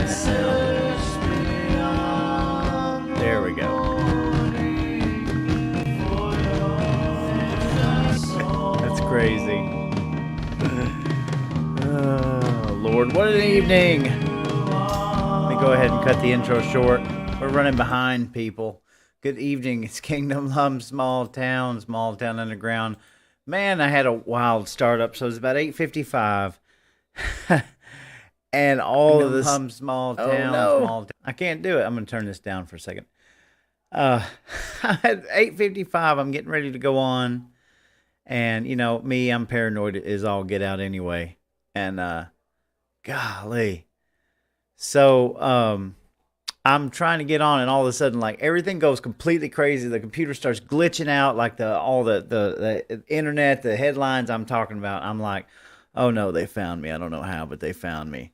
that sound. There we go. That's crazy. Oh, Lord, what an evening. Let me go ahead and cut the intro short. We're running behind, people. Good evening. It's Kingdom Hum Small Town Underground. Man, I had a wild startup. So it's about 8:55. And all of this Hum Small Town, Small Town. I can't do it. I'm going to turn this down for a second. At 8:55, I'm getting ready to go on. And, you know, me, I'm paranoid as all get out anyway. And, golly. So, I'm trying to get on, and all of a sudden, like, everything goes completely crazy. The computer starts glitching out, like all the internet, the headlines I'm talking about. I'm like, oh no, they found me. I don't know how, but they found me.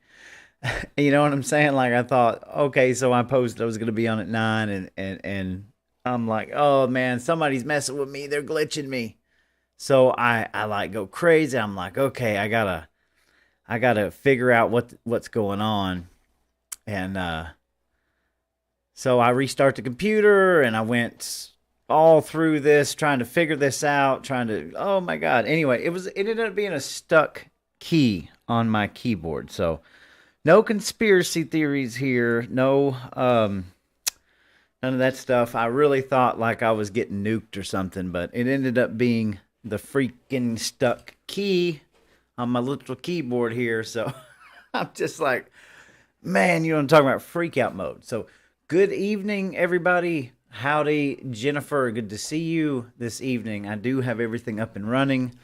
You know what I'm saying? Like, I thought, okay, so I posted I was going to be on at 9, and I'm like, oh man, somebody's messing with me. They're glitching me. So I like go crazy. I'm like, okay, I gotta figure out what's going on. And so I restart the computer, and I went all through this trying to figure this out, oh my God. Anyway, it ended up being a stuck key on my keyboard. So no conspiracy theories here. No, none of that stuff. I really thought like I was getting nuked or something, but it ended up being the freaking stuck key on my little keyboard here. So I'm just like, man, you know what I'm talking about? Freak out mode. So good evening, everybody. Howdy, Jennifer. Good to see you this evening. I do have everything up and running.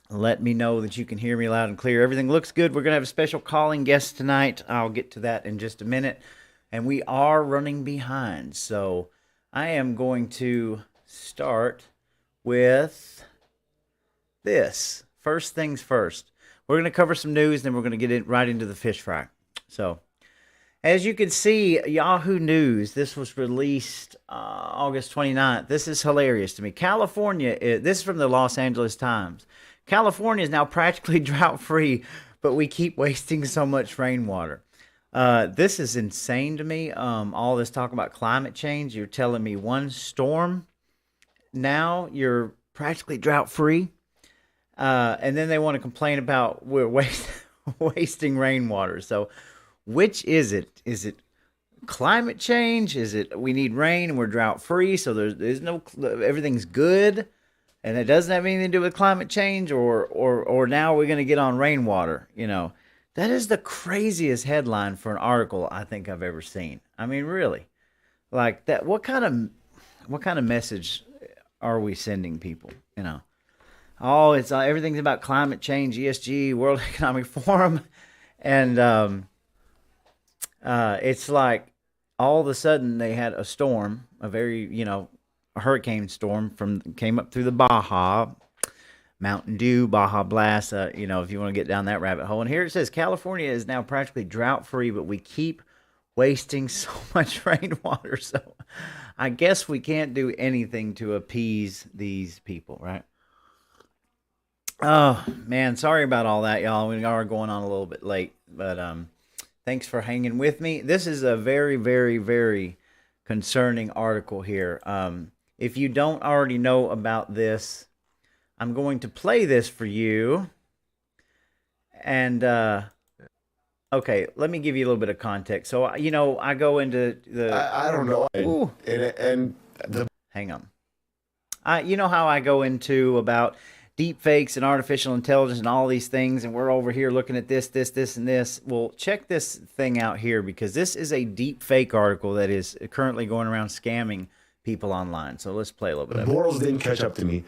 Let me know that you can hear me loud and clear. Everything looks good. We're going to have a special calling guest tonight. I'll get to that in just a minute. And we are running behind. So I am going to start with this. First things first. We're going to cover some news, then we're going to get right into the fish fry. So, as you can see, Yahoo News, this was released August 29th. This is hilarious to me. California, this is from the Los Angeles Times. California is now practically drought-free, but we keep wasting so much rainwater. This is insane to me. All this talk about climate change. You're telling me one storm, now you're practically drought-free. And then they want to complain about we're wasting rainwater. So which is it? Is it climate change? Is it we need rain and we're drought-free, so there's no, everything's good? And it doesn't have anything to do with climate change, or now we're going to get on rainwater. You know, that is the craziest headline for an article I think I've ever seen. I mean, really, like that. What kind of message are we sending people? You know, oh, it's everything's about climate change, ESG, World Economic Forum, and it's like all of a sudden they had a storm, a very, you know, a hurricane storm came up through the Baja, Mountain Dew, Baja Blast, you know, if you want to get down that rabbit hole. And here it says California is now practically drought-free, but we keep wasting so much rainwater. So I guess we can't do anything to appease these people, right? Oh, man, sorry about all that, y'all. We are going on a little bit late, but thanks for hanging with me. This is a very, very, very concerning article here. If you don't already know about this, I'm going to play this for you. And, okay, let me give you a little bit of context. So, you know, I go into the... I don't know. Hang on. You know how I go into about deep fakes and artificial intelligence and all these things, and we're over here looking at this, and this. Well, check this thing out here, because this is a deep fake article that is currently going around scamming people online. So let's play a little bit of it. Morals didn't catch up to me,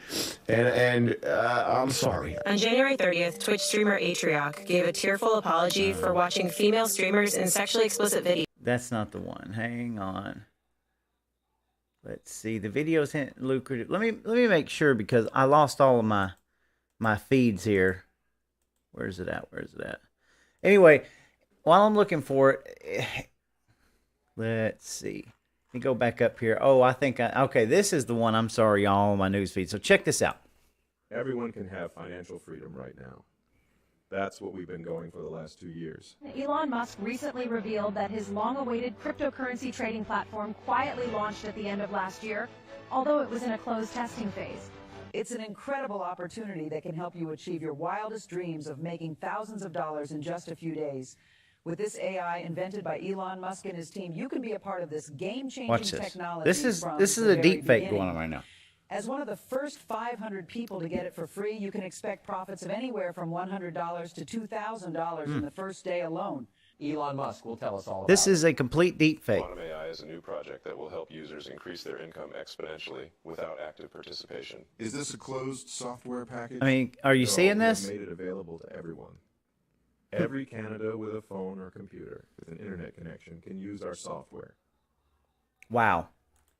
and I'm sorry. On January 30th, Twitch streamer Atrioc gave a tearful apology for watching female streamers in sexually explicit videos. That's not the one. Hang on. Let's see. The video's lucrative. Let me make sure, because I lost all of my feeds here. Where's it at? Anyway, while I'm looking for it, let's see. Let me go back up here. Oh, I think okay, this is the one. I'm sorry, y'all, on my news feed. So check this out. Everyone can have financial freedom right now. That's what we've been going for the last 2 years. Elon Musk recently revealed that his long-awaited cryptocurrency trading platform quietly launched at the end of last year, although it was in a closed testing phase. It's an incredible opportunity that can help you achieve your wildest dreams of making thousands of dollars in just a few days. With this AI invented by Elon Musk and his team, you can be a part of this game-changing Watch this. technology. This is from a the very deep fake beginning. going on right now. As one of the first 500 people to get it for free, you can expect profits of anywhere from $100 to $2,000 in the first day alone. Elon Musk will tell us all about This it. is a complete deep fake. Quantum AI is a new project that will help users increase their income exponentially without active participation. Is this a closed software package? I mean, are you No, seeing we have this? made it available to everyone. Every Canada with a phone or computer with an internet connection can use our software. Wow.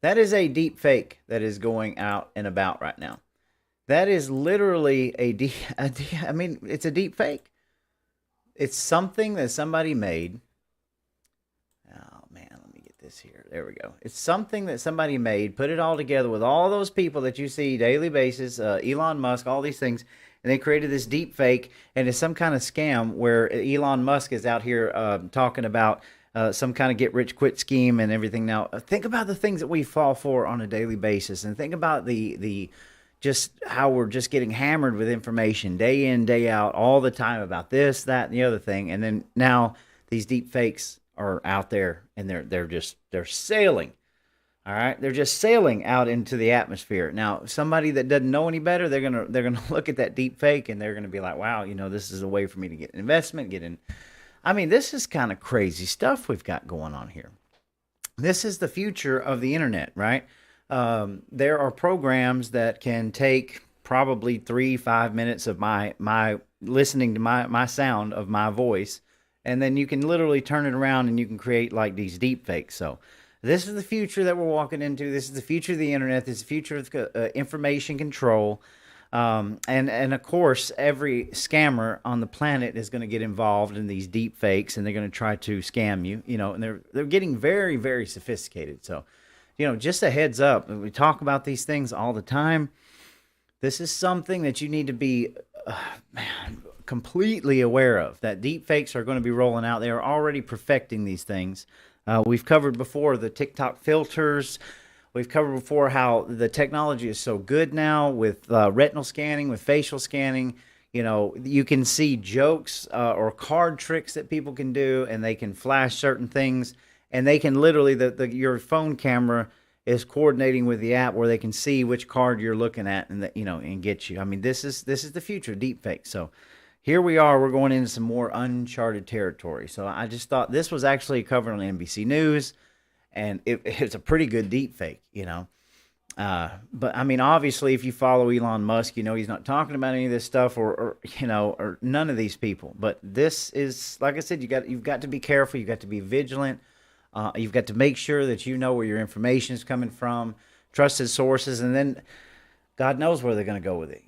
That is a deep fake that is going out and about right now. That is literally I mean, it's a deep fake. It's something that somebody made. Oh, man, let me get this here. There we go. It's something that somebody made, put it all together with all those people that you see daily basis, Elon Musk, all these things, and they created this deep fake, and it's some kind of scam where Elon Musk is out here talking about some kind of get-rich-quick scheme and everything. Now, think about the things that we fall for on a daily basis, and think about the just how we're just getting hammered with information day in, day out, all the time about this, that, and the other thing. And then now these deep fakes are out there, and they're sailing. All right, they're just sailing out into the atmosphere. Now, somebody that doesn't know any better, they're gonna look at that deep fake, and they're gonna be like, "Wow, this is a way for me to get an investment, get in." I mean, this is kind of crazy stuff we've got going on here. This is the future of the internet, right? There are programs that can take probably 3-5 minutes of my listening to my sound of my voice, and then you can literally turn it around and you can create like these deep fakes. So this is the future that we're walking into. This is the future of the internet. This is the future of information control. And of course, every scammer on the planet is going to get involved in these deep fakes, and they're going to try to scam you, and they're getting very, very sophisticated. So, just a heads up, we talk about these things all the time. This is something that you need to be, completely aware of, that deep fakes are going to be rolling out. They are already perfecting these things. We've covered before the TikTok filters. We've covered before how the technology is so good now with retinal scanning, with facial scanning. You can see jokes or card tricks that people can do, and they can flash certain things, and they can literally, your phone camera is coordinating with the app where they can see which card you're looking at, and and get you. I mean, this is the future, deep fake. So here we are. We're going into some more uncharted territory. So I just thought this was actually covered on NBC News. And it's a pretty good deep fake, But I mean, obviously, if you follow Elon Musk, he's not talking about any of this stuff, or none of these people. But this is, like I said, you've got to be careful. You've got to be vigilant. You've got to make sure that you know where your information is coming from, trusted sources, and then God knows where they're going to go with it.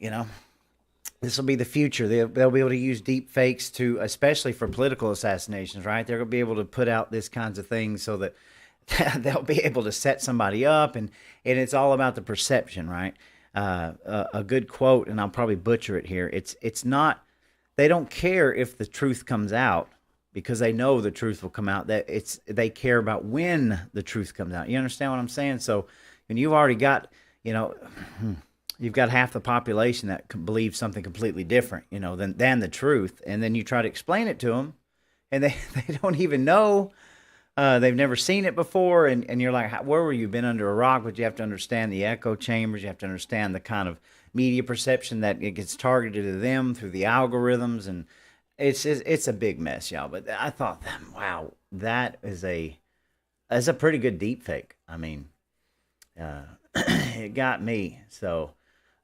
This will be the future. They'll be able to use deep fakes especially for political assassinations, right? They're going to be able to put out these kinds of things so that they'll be able to set somebody up, and it's all about the perception, right? A good quote, and I'll probably butcher it here. It's not. They don't care if the truth comes out because they know the truth will come out. They care about when the truth comes out. You understand what I'm saying? So when you've already got, you've got half the population that believes something completely different, than the truth, and then you try to explain it to them, and they don't even know. They've never seen it before, and you're like, where were you? Been under a rock? But you have to understand the echo chambers. You have to understand the kind of media perception that it gets targeted to them through the algorithms, and it's a big mess, y'all. But I thought, wow, that is a pretty good deep fake. I mean, it got me. So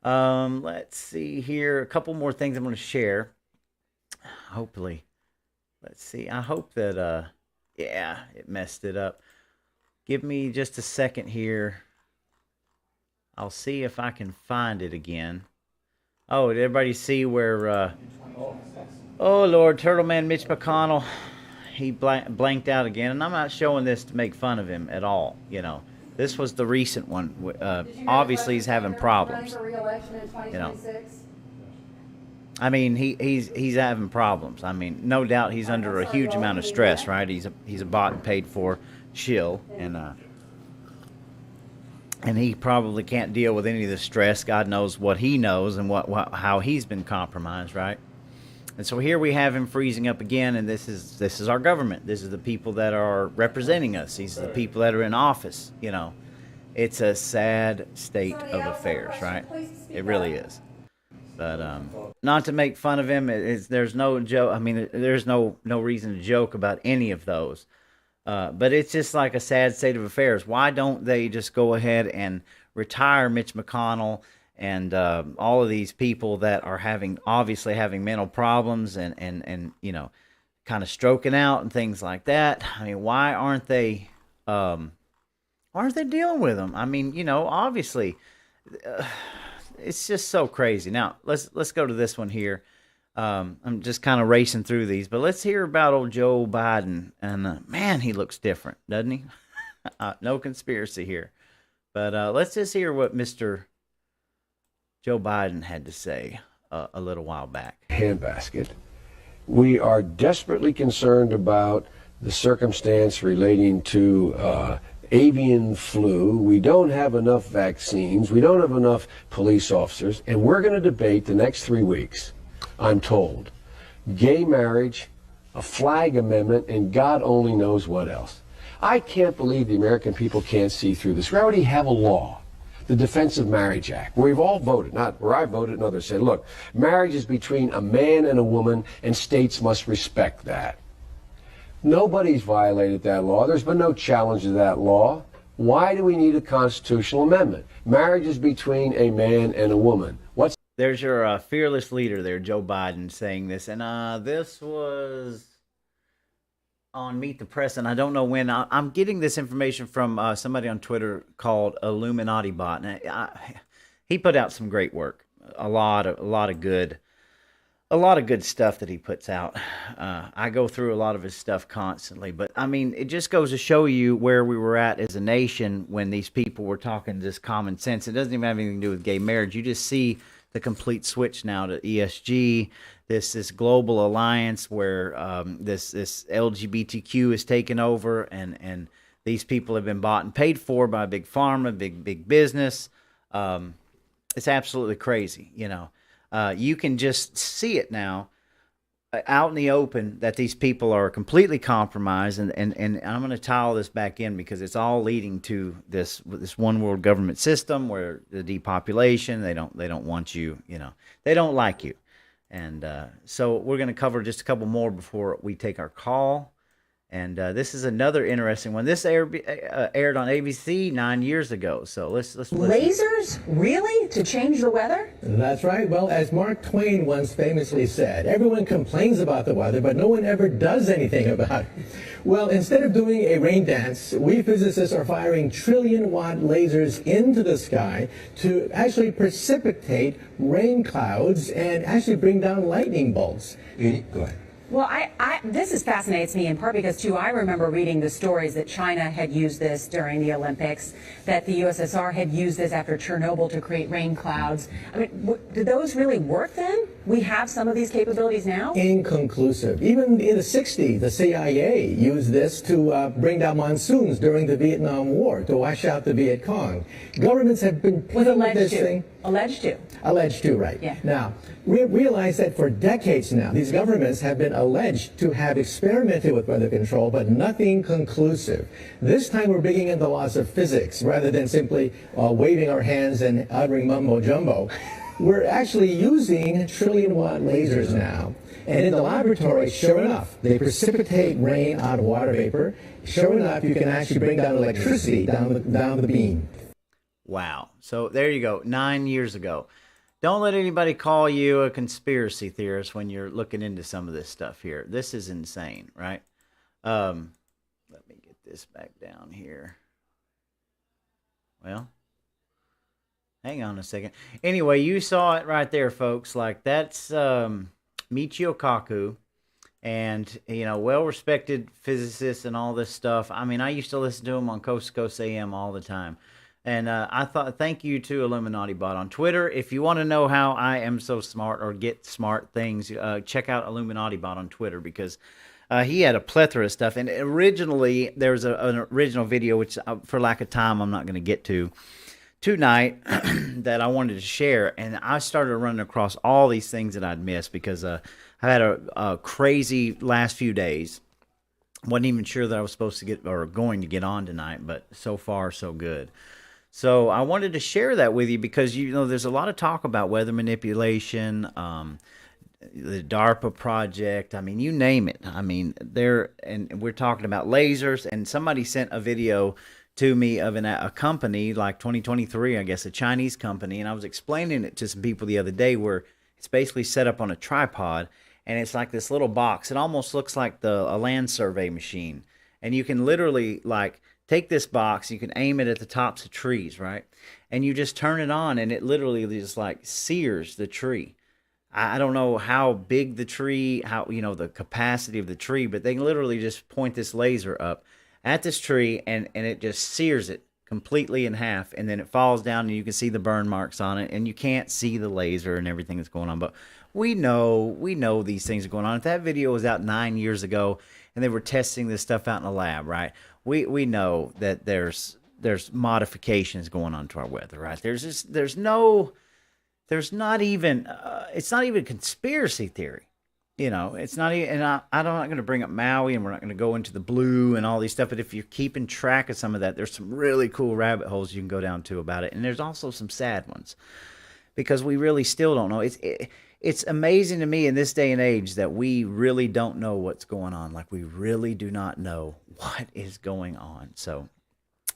let's see here. A couple more things I'm going to share. Hopefully, let's see. I hope that. Yeah, it messed it up. Give me just a second here. I'll see if I can find it again. Oh, did everybody see where... oh, Lord, Turtle Man Mitch McConnell, he blanked out again. And I'm not showing this to make fun of him at all, This was the recent one. Obviously, he's having problems. I mean, he's having problems. I mean, no doubt he's under a huge amount of stress, right? He's a bought and paid for shill, and he probably can't deal with any of the stress. God knows what he knows and how he's been compromised, right? And so here we have him freezing up again, and this is our government. This is the people that are representing us. These are the people that are in office. You know, it's a sad state of affairs, right? It really is. But not to make fun of him. There's no joke. I mean, there's no reason to joke about any of those. But it's just like a sad state of affairs. Why don't they just go ahead and retire Mitch McConnell and all of these people that are obviously having mental problems and you know, kind of stroking out and things like that? I mean, why aren't they dealing with them? I mean, you know, obviously. It's just so crazy. Now, let's go to this one here. I'm just kind of racing through these, but let's hear about old Joe Biden. And man, he looks different, doesn't he? No conspiracy here. But let's just hear what Mr. Joe Biden had to say a little while back. Handbasket. We are desperately concerned about the circumstance relating to avian flu. We don't have enough vaccines. We don't have enough police officers. And we're going to debate the next 3 weeks, I'm told, gay marriage, a flag amendment, and God only knows what else. I can't believe the American people can't see through this. We already have a law, the Defense of Marriage Act, where we've all voted, not where I voted and others said, look, marriage is between a man and a woman, and states must respect that. Nobody's violated that law. There's been no challenge to that law. Why do we need a constitutional amendment? Marriage is between a man and a woman. There's your fearless leader there, Joe Biden, saying this. And this was on Meet the Press, and I don't know when. I'm getting this information from somebody on Twitter called Illuminati Bot. And he put out some great work. A lot of good stuff that he puts out. I go through a lot of his stuff constantly, but I mean, it just goes to show you where we were at as a nation when these people were talking just common sense. It doesn't even have anything to do with gay marriage. You just see the complete switch now to ESG, this global alliance where this LGBTQ is taken over, and these people have been bought and paid for by big pharma, big business. It's absolutely crazy, you know. You can just see it now out in the open that these people are completely compromised, and I'm going to tie all this back in because it's all leading to this one world government system where the depopulation, they don't want you, you know, they don't like you. And so we're going to cover just a couple more before we take our call. And this is another interesting one. This aired on ABC 9 years ago. So let's listen. Lasers? Really? To change the weather? That's right. Well, as Mark Twain once famously said, everyone complains about the weather, but no one ever does anything about it. Well, instead of doing a rain dance, we physicists are firing trillion-watt lasers into the sky to actually precipitate rain clouds and actually bring down lightning bolts. Go ahead. Well, this fascinates me in part because, too, I remember reading the stories that China had used this during the Olympics, that the USSR had used this after Chernobyl to create rain clouds. I mean, did those really work then? We have some of these capabilities now? Inconclusive. Even in the 60s, the CIA used this to bring down monsoons during the Vietnam War, to wash out the Viet Cong. Governments have been playing with this thing. Alleged to. Alleged to, right. Yeah. Now, we realize that for decades now, these governments have been alleged to have experimented with weather control, but nothing conclusive. This time we're digging into the laws of physics rather than simply waving our hands and uttering mumbo-jumbo. We're actually using trillion-watt lasers now. And in the laboratory, sure enough, they precipitate rain out of water vapor. Sure enough, you can actually bring down electricity down the beam. Wow. So there you go. 9 years ago. Don't let anybody call you a conspiracy theorist when you're looking into some of this stuff here. This is insane, right? Let me get this back down here. Well, hang on a second. Anyway, you saw it right there, folks. Like, that's Michio Kaku, and, you know, well-respected physicist and all this stuff. I mean, I used to listen to him on Coast to Coast AM all the time. And I thought, thank you to Illuminati Bot on Twitter. If you want to know how I am so smart or get smart things, check out Illuminati Bot on Twitter, because he had a plethora of stuff. And originally, there was an original video, which for lack of time, I'm not going to get to tonight, that I wanted to share. And I started running across all these things that I'd missed, because I had a crazy last few days. Wasn't even sure that I was supposed to get or going to get on tonight, but so far, so good. So I wanted to share that with you, because, you know, there's a lot of talk about weather manipulation, the DARPA project. I mean, you name it. I mean, and we're talking about lasers, and somebody sent a video to me of a company like 2023, I guess, a Chinese company. And I was explaining it to some people the other day, where it's basically set up on a tripod, and it's like this little box. It almost looks like a land survey machine. And you can literally, like, take this box, you can aim it at the tops of trees, right? And you just turn it on, and it literally just like sears the tree. I don't know how big the tree, how, you know, the capacity of the tree, but they literally just point this laser up at this tree, and it just sears it completely in half, and then it falls down, and you can see the burn marks on it, and you can't see the laser and everything that's going on. But we know these things are going on. If that video was out 9 years ago and they were testing this stuff out in a lab, right? We know that there's modifications going on to our weather, right? It's not even conspiracy theory. You know, it's not even, and I'm not going to bring up Maui, and we're not going to go into the blue and all these stuff, but if you're keeping track of some of that, there's some really cool rabbit holes you can go down to about it. And there's also some sad ones, because we really still don't know. It's amazing to me in this day and age that we really don't know what's going on. Like, we really do not know what is going on. So,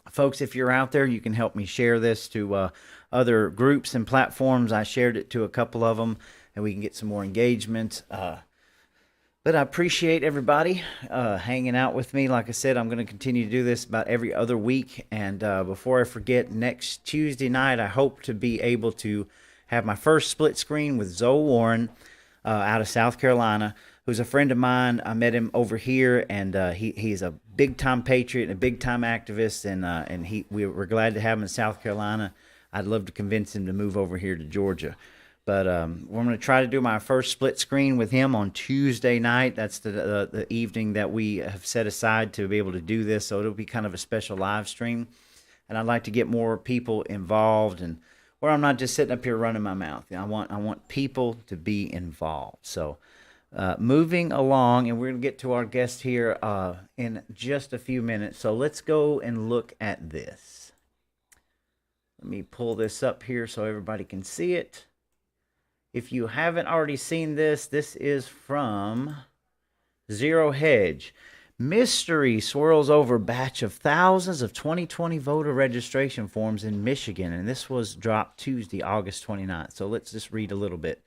folks, if you're out there, you can help me share this to other groups and platforms. I shared it to a couple of them, and we can get some more engagement. But I appreciate everybody hanging out with me. Like I said, I'm going to continue to do this about every other week. And before I forget, next Tuesday night, I hope to be able to have my first split screen with Zoe Warren out of South Carolina, who's a friend of mine. I met him over here, and he's a big-time patriot and a big-time activist, and we're glad to have him in South Carolina. I'd love to convince him to move over here to Georgia. But we're going to try to do my first split screen with him on Tuesday night. That's the evening that we have set aside to be able to do this. So it'll be kind of a special live stream. And I'd like to get more people involved, and where I'm not just sitting up here running my mouth. I want people to be involved. So moving along, and we're going to get to our guest here in just a few minutes. So let's go and look at this. Let me pull this up here so everybody can see it. If you haven't already seen this, this is from Zero Hedge. Mystery swirls over batch of thousands of 2020 voter registration forms in Michigan. And this was dropped Tuesday, August 29th. So let's just read a little bit.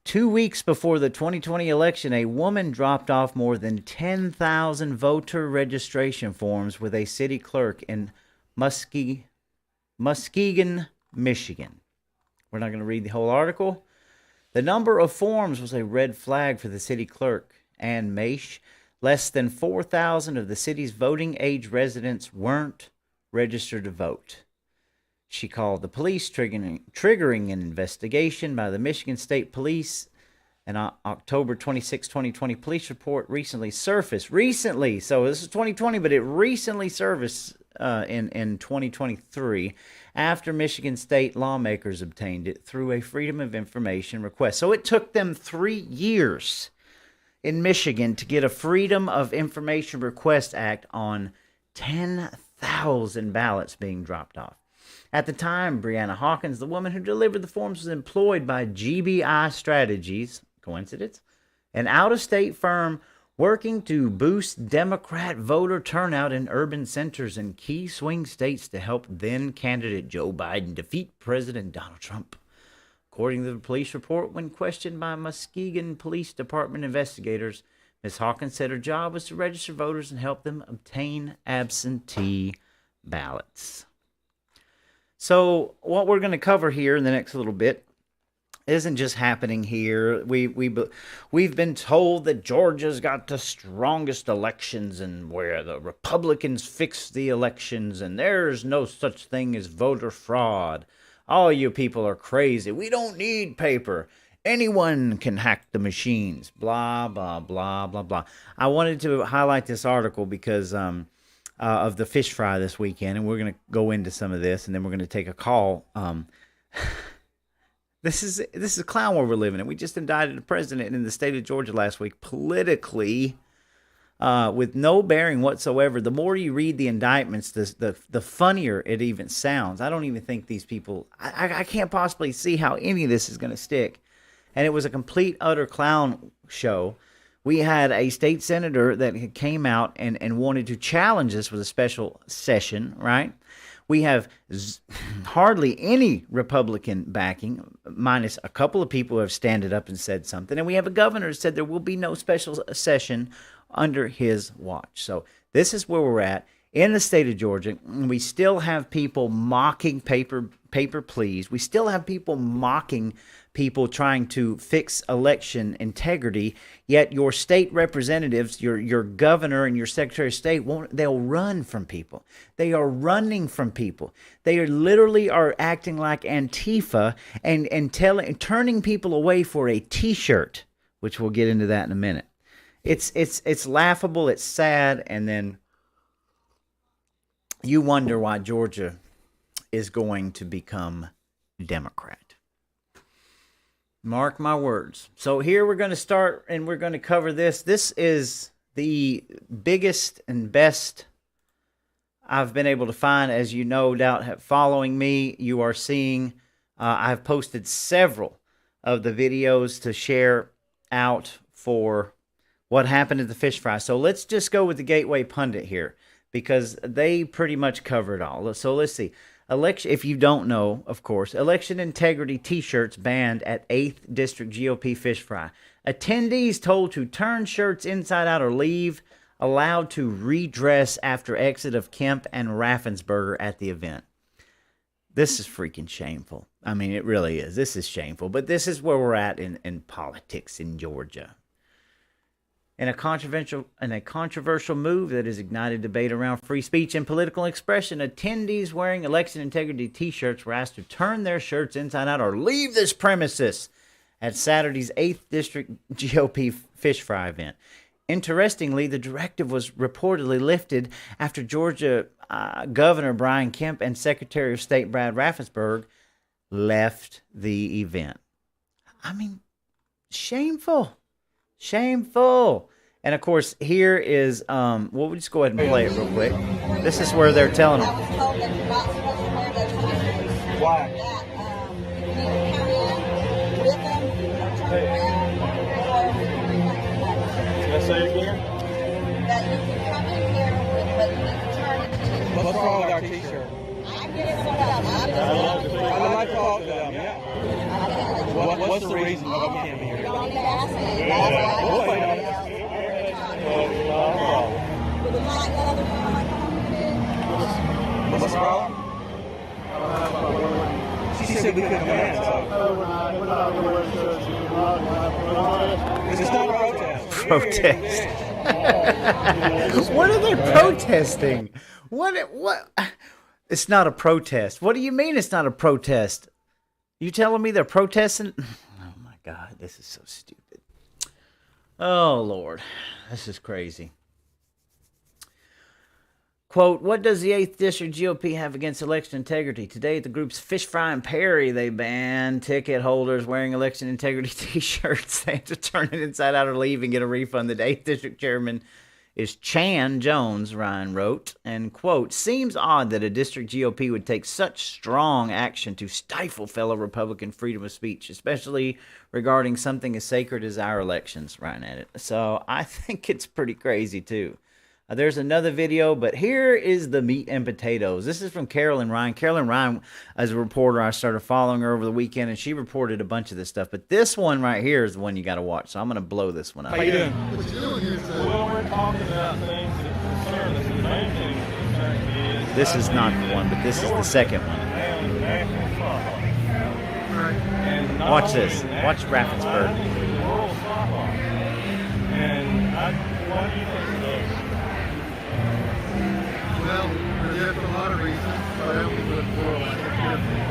2 weeks before the 2020 election, a woman dropped off more than 10,000 voter registration forms with a city clerk in Muskegon, Michigan. We're not going to read the whole article. The number of forms was a red flag for the city clerk, Ann Maish. Less than 4,000 of the city's voting age residents weren't registered to vote. She called the police, triggering an investigation by the Michigan State Police. An October 26, 2020 police report recently surfaced. So this is 2020, but it recently surfaced in 2023 after Michigan State lawmakers obtained it through a Freedom of Information request. So it took them 3 years in Michigan to get a Freedom of Information Request Act on 10,000 ballots being dropped off. At the time, Brianna Hawkins, the woman who delivered the forms, was employed by GBI Strategies, coincidence, an out-of-state firm working to boost Democrat voter turnout in urban centers and key swing states to help then-candidate Joe Biden defeat President Donald Trump. According to the police report, when questioned by Muskegon Police Department investigators, Ms. Hawkins said her job was to register voters and help them obtain absentee ballots. So what we're going to cover here in the next little bit It isn't just happening here. We've been told that Georgia's got the strongest elections and where the Republicans fix the elections and there's no such thing as voter fraud. All you people are crazy. We don't need paper. Anyone can hack the machines. Blah, blah, blah, blah, blah. I wanted to highlight this article because of the fish fry this weekend, and we're going to go into some of this, and then we're going to take a call. This is a clown world we're living in. We just indicted the president in the state of Georgia last week politically, with no bearing whatsoever. The more you read the indictments, the funnier it even sounds. I don't even think these people. I can't possibly see how any of this is going to stick. And it was a complete utter clown show. We had a state senator that came out and wanted to challenge this with a special session, right? We have hardly any Republican backing, minus a couple of people who have standed up and said something. And we have a governor who said there will be no special session under his watch. So this is where we're at in the state of Georgia. We still have people mocking paper pleas. We still have people mocking people trying to fix election integrity, yet your state representatives, your governor and your secretary of state, they'll run from people. They are running from people. They are literally acting like Antifa and turning people away for a T-shirt, which we'll get into that in a minute. It's laughable, it's sad, and then you wonder why Georgia is going to become Democrat. Mark my words. So here we're going to start and we're going to cover this. This is the biggest and best I've been able to find. As you no doubt following me, you are seeing I've posted several of the videos to share out for what happened at the fish fry. So let's just go with the Gateway Pundit here because they pretty much cover it all. So let's see. Election, if you don't know, of course, election integrity T-shirts banned at 8th District GOP fish fry. Attendees told to turn shirts inside out or leave, allowed to redress after exit of Kemp and Raffensperger at the event. This is freaking shameful. I mean, it really is. This is shameful. But this is where we're at in politics in Georgia. In a controversial move that has ignited debate around free speech and political expression, attendees wearing election integrity T-shirts were asked to turn their shirts inside out or leave this premises at Saturday's 8th District GOP fish fry event. Interestingly, the directive was reportedly lifted after Georgia Governor Brian Kemp and Secretary of State Brad Raffensperger left the event. I mean, shameful. Shameful. And of course, here is, we'll just go ahead and play it real quick. This is where they're telling them. Why? Can I say it again? That you can come in here, but you need to turn it. What's wrong with our T-shirt? I'm getting some up. I'd like to talk to them, yeah. What's the reason why we can't be here? You don't need to ask me. We'll find out. What's the problem? She said we couldn't come in, so. It's not a protest. Protest. What are they protesting? What? It's not a protest. What do you mean it's not a protest? You telling me they're protesting? Oh my God, this is so stupid. Oh Lord, this is crazy. Quote, what does the 8th District GOP have against election integrity? Today at the group's Fish Fry and Perry, they banned ticket holders wearing election integrity T-shirts. They had to turn it inside out or leave and get a refund. The 8th District Chairman is Chan Jones, Ryan wrote, and quote, seems odd that a district GOP would take such strong action to stifle fellow Republican freedom of speech, especially regarding something as sacred as our elections, Ryan added. So I think it's pretty crazy too. There's another video, but here is the meat and potatoes. This is from Carolyn Ryan. Carolyn Ryan, as a reporter, I started following her over the weekend, and she reported a bunch of this stuff. But this one right here is the one you got to watch, so I'm going to blow this one up. How you doing? Well, we're talking about things that concern us. The main thing that concerns me is... This is not the one, but this is the second one. And national Watch this. Watch Raffensperger. And why do you think so? Well, there's a lot of reasons, but I only look for like a different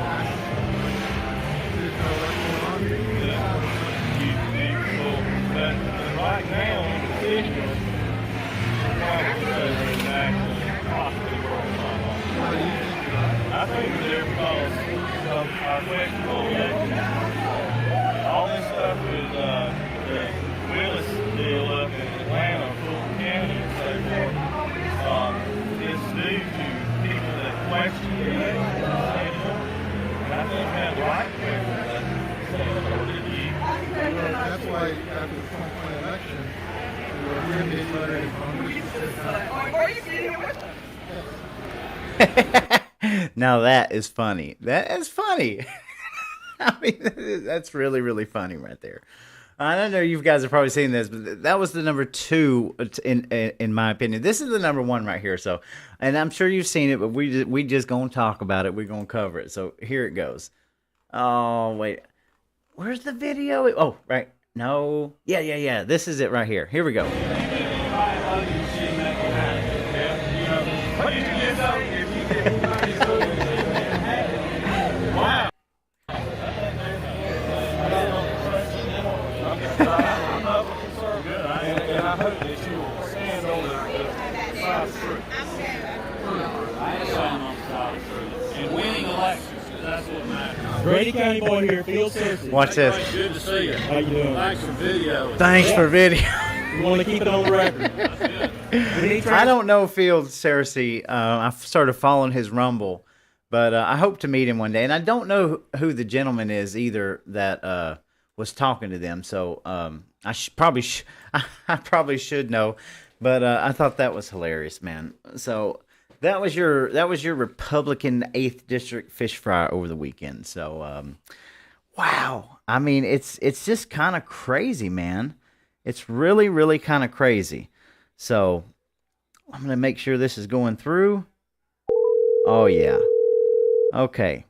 but right now, in the system, there's actually hospital. I think they're because of our flexible elections. All this stuff with the Willis deal up in Atlanta, Fulton County, and so forth, is due to people that question the elections. And I think that right that's why after the 2020 election, we were getting ready Now that is funny. That is funny. I mean, that's really, really funny right there. I don't know. You guys have probably seen this, but that was the number 2 in my opinion. This is the number 1 right here. So, and I'm sure you've seen it, but we just gonna talk about it. We're gonna cover it. So here it goes. Oh wait, where's the video? Oh right, no, yeah. This is it right here. Here we go. And winning elections, that's what matters. Grady County boy here, Phil Cersei. Watch this. Good to see you. How you doing? Thanks for video. Thanks for video. We want to keep it on the record. I don't know Field Cersei. I started following his Rumble, but I hope to meet him one day. And I don't know who the gentleman is either that was talking to them. So I probably should know. But I thought that was hilarious, man. So that was your Republican 8th District fish fry over the weekend. So wow. I mean, it's just kind of crazy, man. It's really, really kind of crazy. So I'm going to make sure this is going through. Oh, yeah. Okay.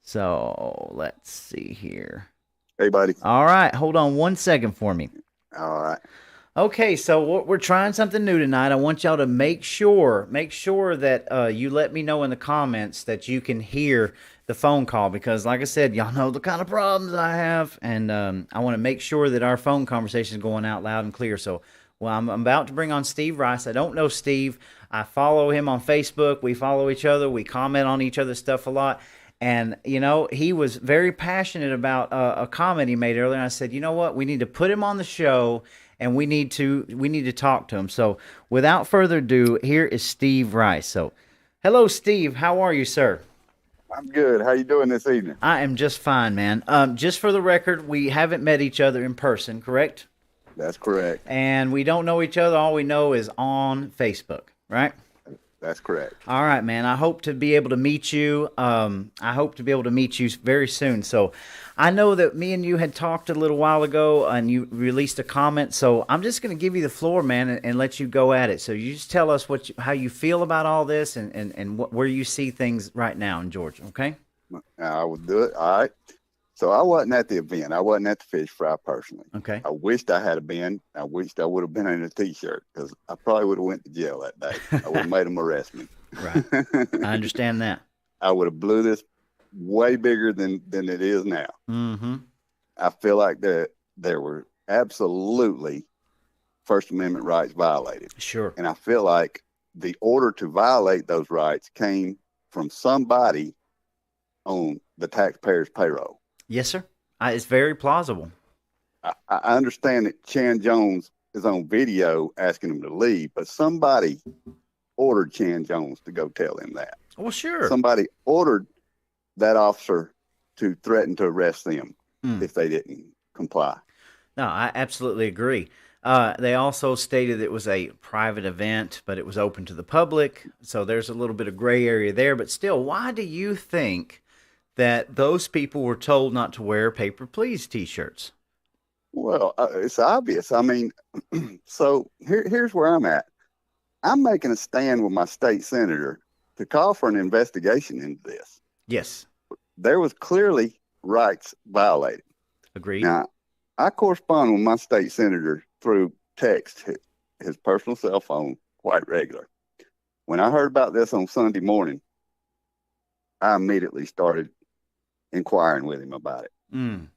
So let's see here. Hey, buddy. All right. Hold on 1 second for me. All right. Okay, so we're trying something new tonight. I want y'all to make sure that you let me know in the comments that you can hear the phone call, because like I said, y'all know the kind of problems I have, and I want to make sure that our phone conversation is going out loud and clear. So, well, I'm about to bring on Steve Rice. I don't know Steve. I follow him on Facebook. We follow each other. We comment on each other's stuff a lot. And, you know, he was very passionate about a comment he made earlier. And I said, you know what? We need to put him on the show, and we need to talk to him. So without further ado, here is Steve Rice. So hello, Steve. How are you, sir? I'm good. How you doing this evening? I am just fine, man. Just for the record, we haven't met each other in person, correct? That's correct. And we don't know each other. All we know is on Facebook, right? That's correct. All right, man. I hope to be able to meet you. I hope to be able to meet you very soon. So I know that me and you had talked a little while ago, and you released a comment. So I'm just going to give you the floor, man, and let you go at it. So you just tell us how you feel about all this and where you see things right now in Georgia, okay? I will do it. All right. So I wasn't at the event. I wasn't at the fish fry personally. Okay. I wished I had been. I wished I would have been in a T-shirt, because I probably would have went to jail that day. I would have made them arrest me. Right. I understand that. I would have blew this way bigger than it is now. Mm-hmm. I feel like there were absolutely First Amendment rights violated. Sure. And I feel like the order to violate those rights came from somebody on the taxpayer's payroll. Yes, sir. It's very plausible. I understand that Chan Jones is on video asking him to leave, but somebody ordered Chan Jones to go tell him that. Well, sure. Somebody ordered that officer to threaten to arrest them if they didn't comply. No, I absolutely agree. They also stated it was a private event, but it was open to the public. So there's a little bit of gray area there. But still, why do you think that those people were told not to wear Paper Please T-shirts? Well, it's obvious. I mean, so here's where I'm at. I'm making a stand with my state senator to call for an investigation into this. Yes. There was clearly rights violated. Agreed. Now, I correspond with my state senator through text, his personal cell phone, quite regular. When I heard about this on Sunday morning, I immediately started inquiring with him about it. Mm.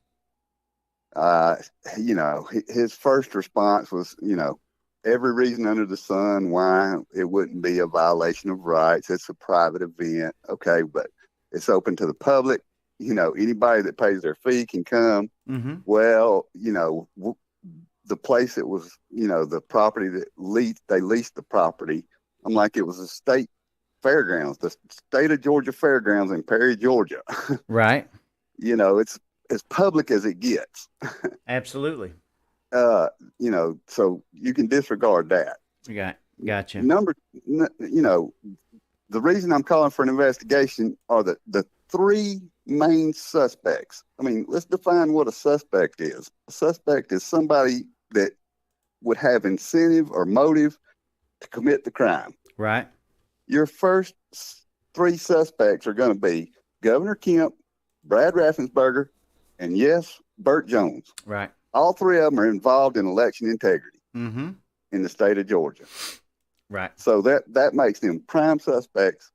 You know, his first response was, you know, every reason under the sun why it wouldn't be a violation of rights. It's a private event. Okay, but it's open to the public. You know, anybody that pays their fee can come. Mm-hmm. Well, you know, the place it was, you know, the property that they leased the property. I'm like, it was a state fairgrounds, the state of Georgia fairgrounds in Perry, Georgia. Right. You know, it's as public as it gets. Absolutely. You know, so you can disregard that. Gotcha. You know, the reason I'm calling for an investigation are the three main suspects. I mean, let's define what a suspect is. A suspect is somebody that would have incentive or motive to commit the crime. Right. Your first three suspects are going to be Governor Kemp, Brad Raffensperger, and yes, Burt Jones. Right. All three of them are involved in election integrity Mm-hmm. in the state of Georgia. Right. So that makes them prime suspects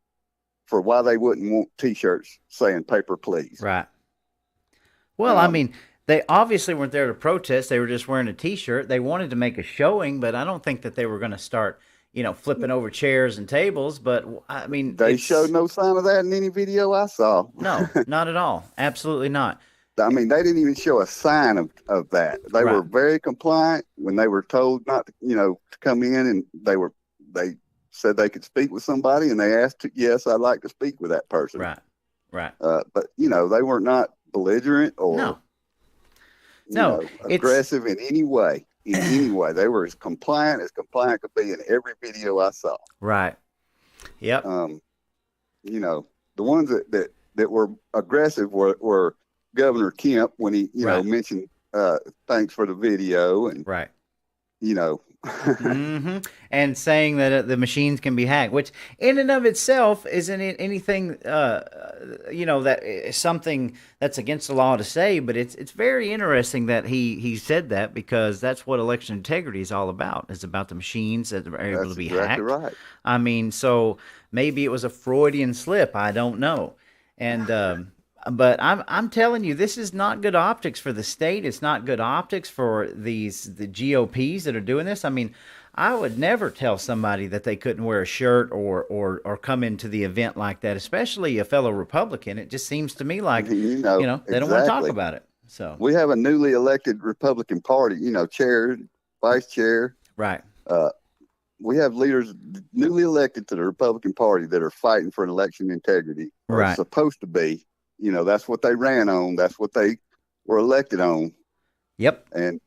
for why they wouldn't want T-shirts saying "paper, please." Right. Well, I mean, they obviously weren't there to protest. They were just wearing a T-shirt. They wanted to make a showing, but I don't think that they were going to start, you know, flipping over chairs and tables. But I mean, they showed no sign of that in any video I saw. No, not at all. Absolutely not. I mean, they didn't even show a sign of that. They were very compliant when they were told not to, you know, to come in, and they said they could speak with somebody, and they asked, yes, I'd like to speak with that person. Right. Right. But you know, they were not belligerent or aggressive in any way. In any way, they were as compliant could be in every video I saw. Right. Yep. You know, the ones that were aggressive were Governor Kemp when he, you know, mentioned thanks for the video and you know, mm-hmm. And saying that the machines can be hacked, which in and of itself isn't anything, you know, that is something that's against the law to say. But it's very interesting that he said that, because that's what election integrity is all about. It's about the machines that are able to be hacked. Right. I mean, so maybe it was a Freudian slip. I don't know. And but I'm telling you, this is not good optics for the state. It's not good optics for the GOPs that are doing this. I mean, I would never tell somebody that they couldn't wear a shirt or come into the event like that, especially a fellow Republican. It just seems to me like, you know they don't want to talk about it. So we have a newly elected Republican Party, you know, chair, vice chair. Right. We have leaders newly elected to the Republican Party that are fighting for an election integrity. Or supposed to be. You know, that's what they ran on. That's what they were elected on. Yep. And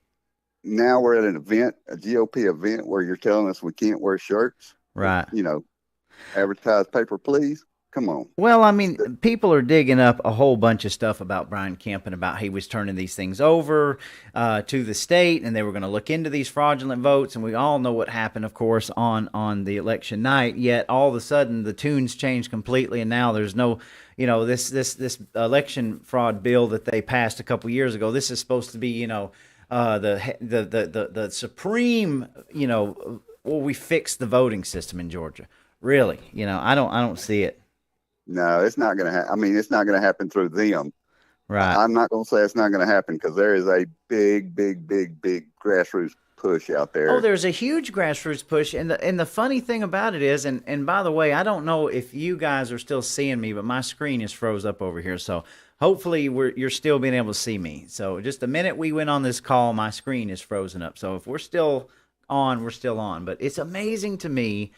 now we're at an event, a GOP event, where you're telling us we can't wear shirts. Right. You know, advertise paper, please. Come on. Well, I mean, people are digging up a whole bunch of stuff about Brian Kemp and about he was turning these things over to the state, and they were going to look into these fraudulent votes. And we all know what happened, of course, on the election night. Yet all of a sudden, the tunes changed completely, and now there's no, you know, this election fraud bill that they passed a couple years ago. This is supposed to be, you know, the supreme, you know, well, we fixed the voting system in Georgia. Really, you know, I don't see it. No, it's not going to happen. I mean, it's not going to happen through them. Right. I'm not going to say it's not going to happen, because there is a big grassroots push out there. Oh, there's a huge grassroots push. And the funny thing about it is, and by the way, I don't know if you guys are still seeing me, but my screen is froze up over here. So hopefully you're still being able to see me. So just the minute we went on this call, my screen is frozen up. So if we're still on, we're still on. But it's amazing to me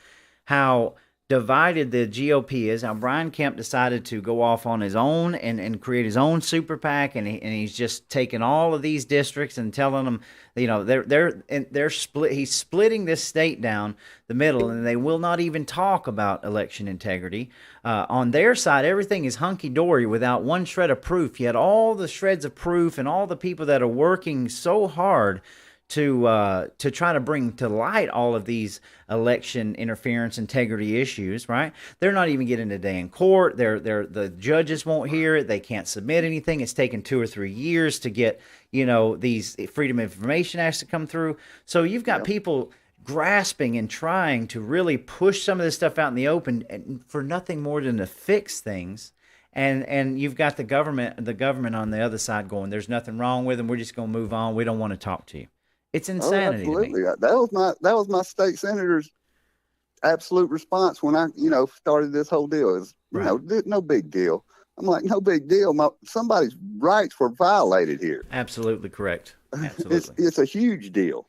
how divided the GOP is, how Brian Kemp decided to go off on his own and create his own super PAC, and he's just taking all of these districts and telling them, you know, they're split. He's splitting this state down the middle, and they will not even talk about election integrity. On their side, everything is hunky-dory without one shred of proof. Yet all the shreds of proof and all the people that are working so hard to try to bring to light all of these election interference integrity issues, right? They're not even getting a day in court. The judges won't hear it. They can't submit anything. It's taken 2 or 3 years to get, these Freedom of Information Acts to come through. So you've got people grasping and trying to really push some of this stuff out in the open and for nothing more than to fix things. And you've got the government on the other side going, there's nothing wrong with them. We're just going to move on. We don't want to talk to you. It's insanity. Oh, absolutely. That was my state senator's absolute response when I, started this whole deal. Is no big deal. I'm like, no big deal. Somebody's rights were violated here. Absolutely correct. Absolutely. It's a huge deal.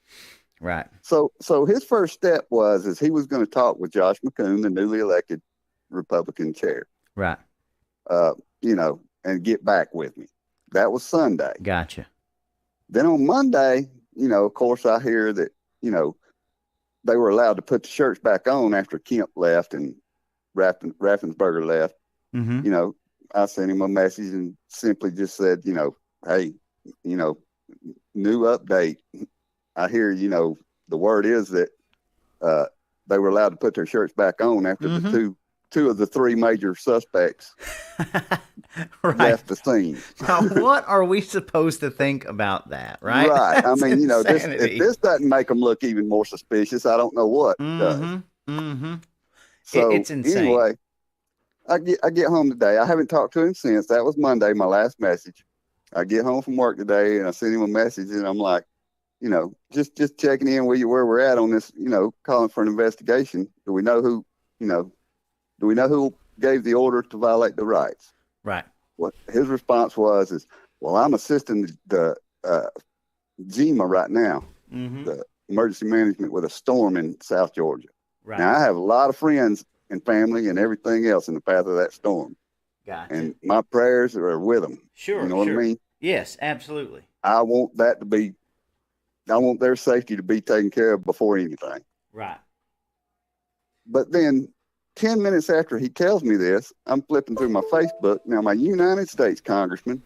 Right. So his first step is he was going to talk with Josh McCoon, the newly elected Republican chair. Right. And get back with me. That was Sunday. Gotcha. Then on Monday, of course, I hear that, they were allowed to put the shirts back on after Kemp left and Raffensperger left. Mm-hmm. I sent him a message and simply just said, hey, new update. I hear, the word is that they were allowed to put their shirts back on after the two of the 3 major suspects left the scene. Now, what are we supposed to think about that, right? Right. That's if insanity. this doesn't make them look even more suspicious, I don't know what does. Mm-hmm. So it's insane. Anyway, I get home today. I haven't talked to him since. That was Monday, my last message. I get home from work today and I send him a message and I'm like, just checking in where we're at on this, calling for an investigation. Do we know who gave the order to violate the rights? Right. What his response is, well, I'm assisting the GEMA right now, the emergency management with a storm in South Georgia. Right. Now, I have a lot of friends and family and everything else in the path of that storm. Gotcha. And my prayers are with them. Sure. You know what I mean? Yes, absolutely. I want their safety to be taken care of before anything. Right. But then 10 minutes after he tells me this, I'm flipping through my Facebook. Now, my United States congressman,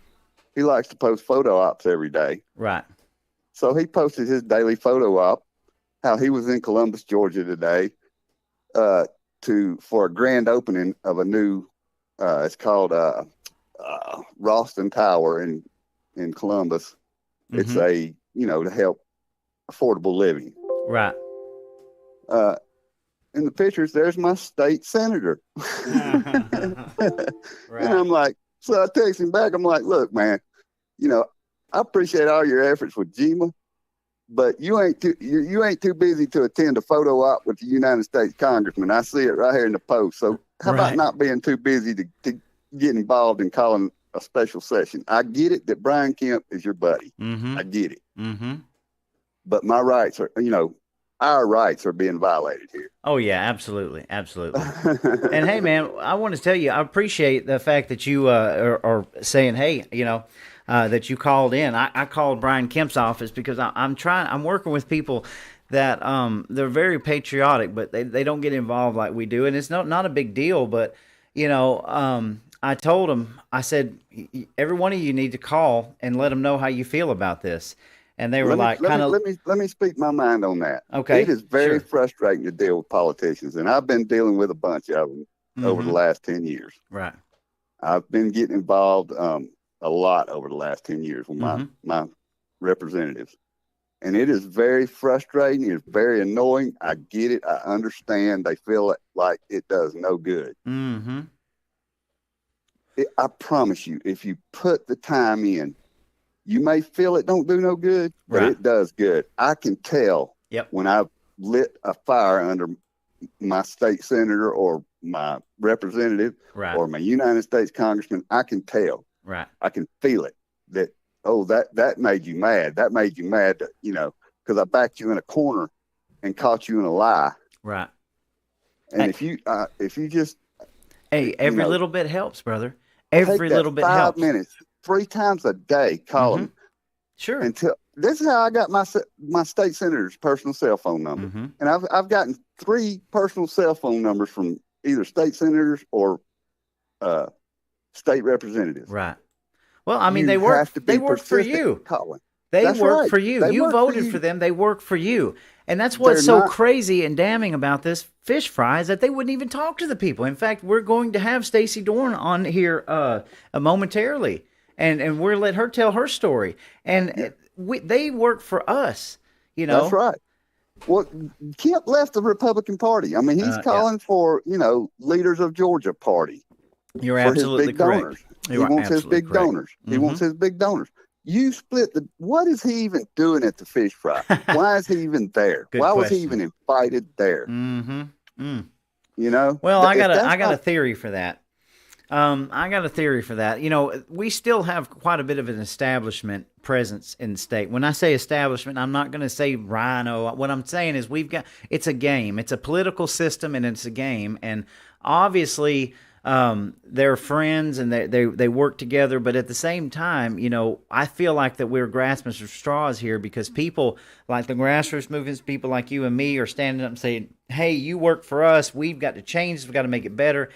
he likes to post photo ops every day. Right. So he posted his daily photo op, how he was in Columbus, Georgia today, for a grand opening of a new, it's called Ralston Tower in Columbus. It's to help affordable living. Right. In the pictures, there's my state senator. Right. And I'm like, so I text him back. I'm like, look, man, I appreciate all your efforts with GEMA, but you ain't too busy to attend a photo op with the United States congressman. I see it right here in the post. So how about not being too busy to get involved in calling a special session? I get it that Brian Kemp is your buddy. I get it. But my rights are, our rights are being violated here. Oh, yeah, absolutely. Absolutely. And, hey, man, I want to tell you, I appreciate the fact that you are saying, hey, that you called in. I called Brian Kemp's office because I'm working with people that they're very patriotic, but they don't get involved like we do. And it's not a big deal, but, I told them, I said, every one of you need to call and let them know how you feel about this. And they were let me speak my mind on that. Okay. It is very frustrating to deal with politicians, and I've been dealing with a bunch of them over the last 10 years. Right. I've been getting involved a lot over the last 10 years with my representatives. And it is very frustrating. It's very annoying. I get it. I understand. They feel like it does no good. I promise you, if you put the time in, you may feel it don't do no good, but it does good. I can tell when I've lit a fire under my state senator or my representative or my United States congressman. I can tell. Right. I can feel it that, that made you mad. That made you mad, because I backed you in a corner and caught you in a lie. Right. And if you just, every little bit helps, brother. Every little bit 5 helps. minutes, 3 times a day, calling. Sure. Until this is how I got my state senator's personal cell phone number, and I've gotten 3 personal cell phone numbers from either state senators or state representatives. Right. Well, I mean, they work for you. Calling. They That's work right. for you. They You work for voted you. for them. They work for you. And that's what's They're so not- crazy and damning about this fish fry is that they wouldn't even talk to the people. In fact, we're going to have Stacey Dorn on here momentarily, and we're let her tell her story. And they work for us, you know. That's right. Well, Kemp left the Republican Party. I mean, he's Yeah. calling for, leaders of Georgia party. You're for absolutely his big correct. donors. You He are wants his absolutely big correct. donors. He wants his big donors. You split what is he even doing at the fish fry? Why is he even there? Good Why was he question. even invited there? Mm-hmm. Well, I got a theory for that. I got a theory for that. We still have quite a bit of an establishment presence in the state. When I say establishment, I'm not going to say rhino. What I'm saying is it's a game. It's a political system and it's a game. And obviously, they're friends and they work together. But at the same time, I feel like that we're grasping for straws here because people like the grassroots movements, people like you and me are standing up and saying, hey, you work for us. We've got to change this. We've got to make it better.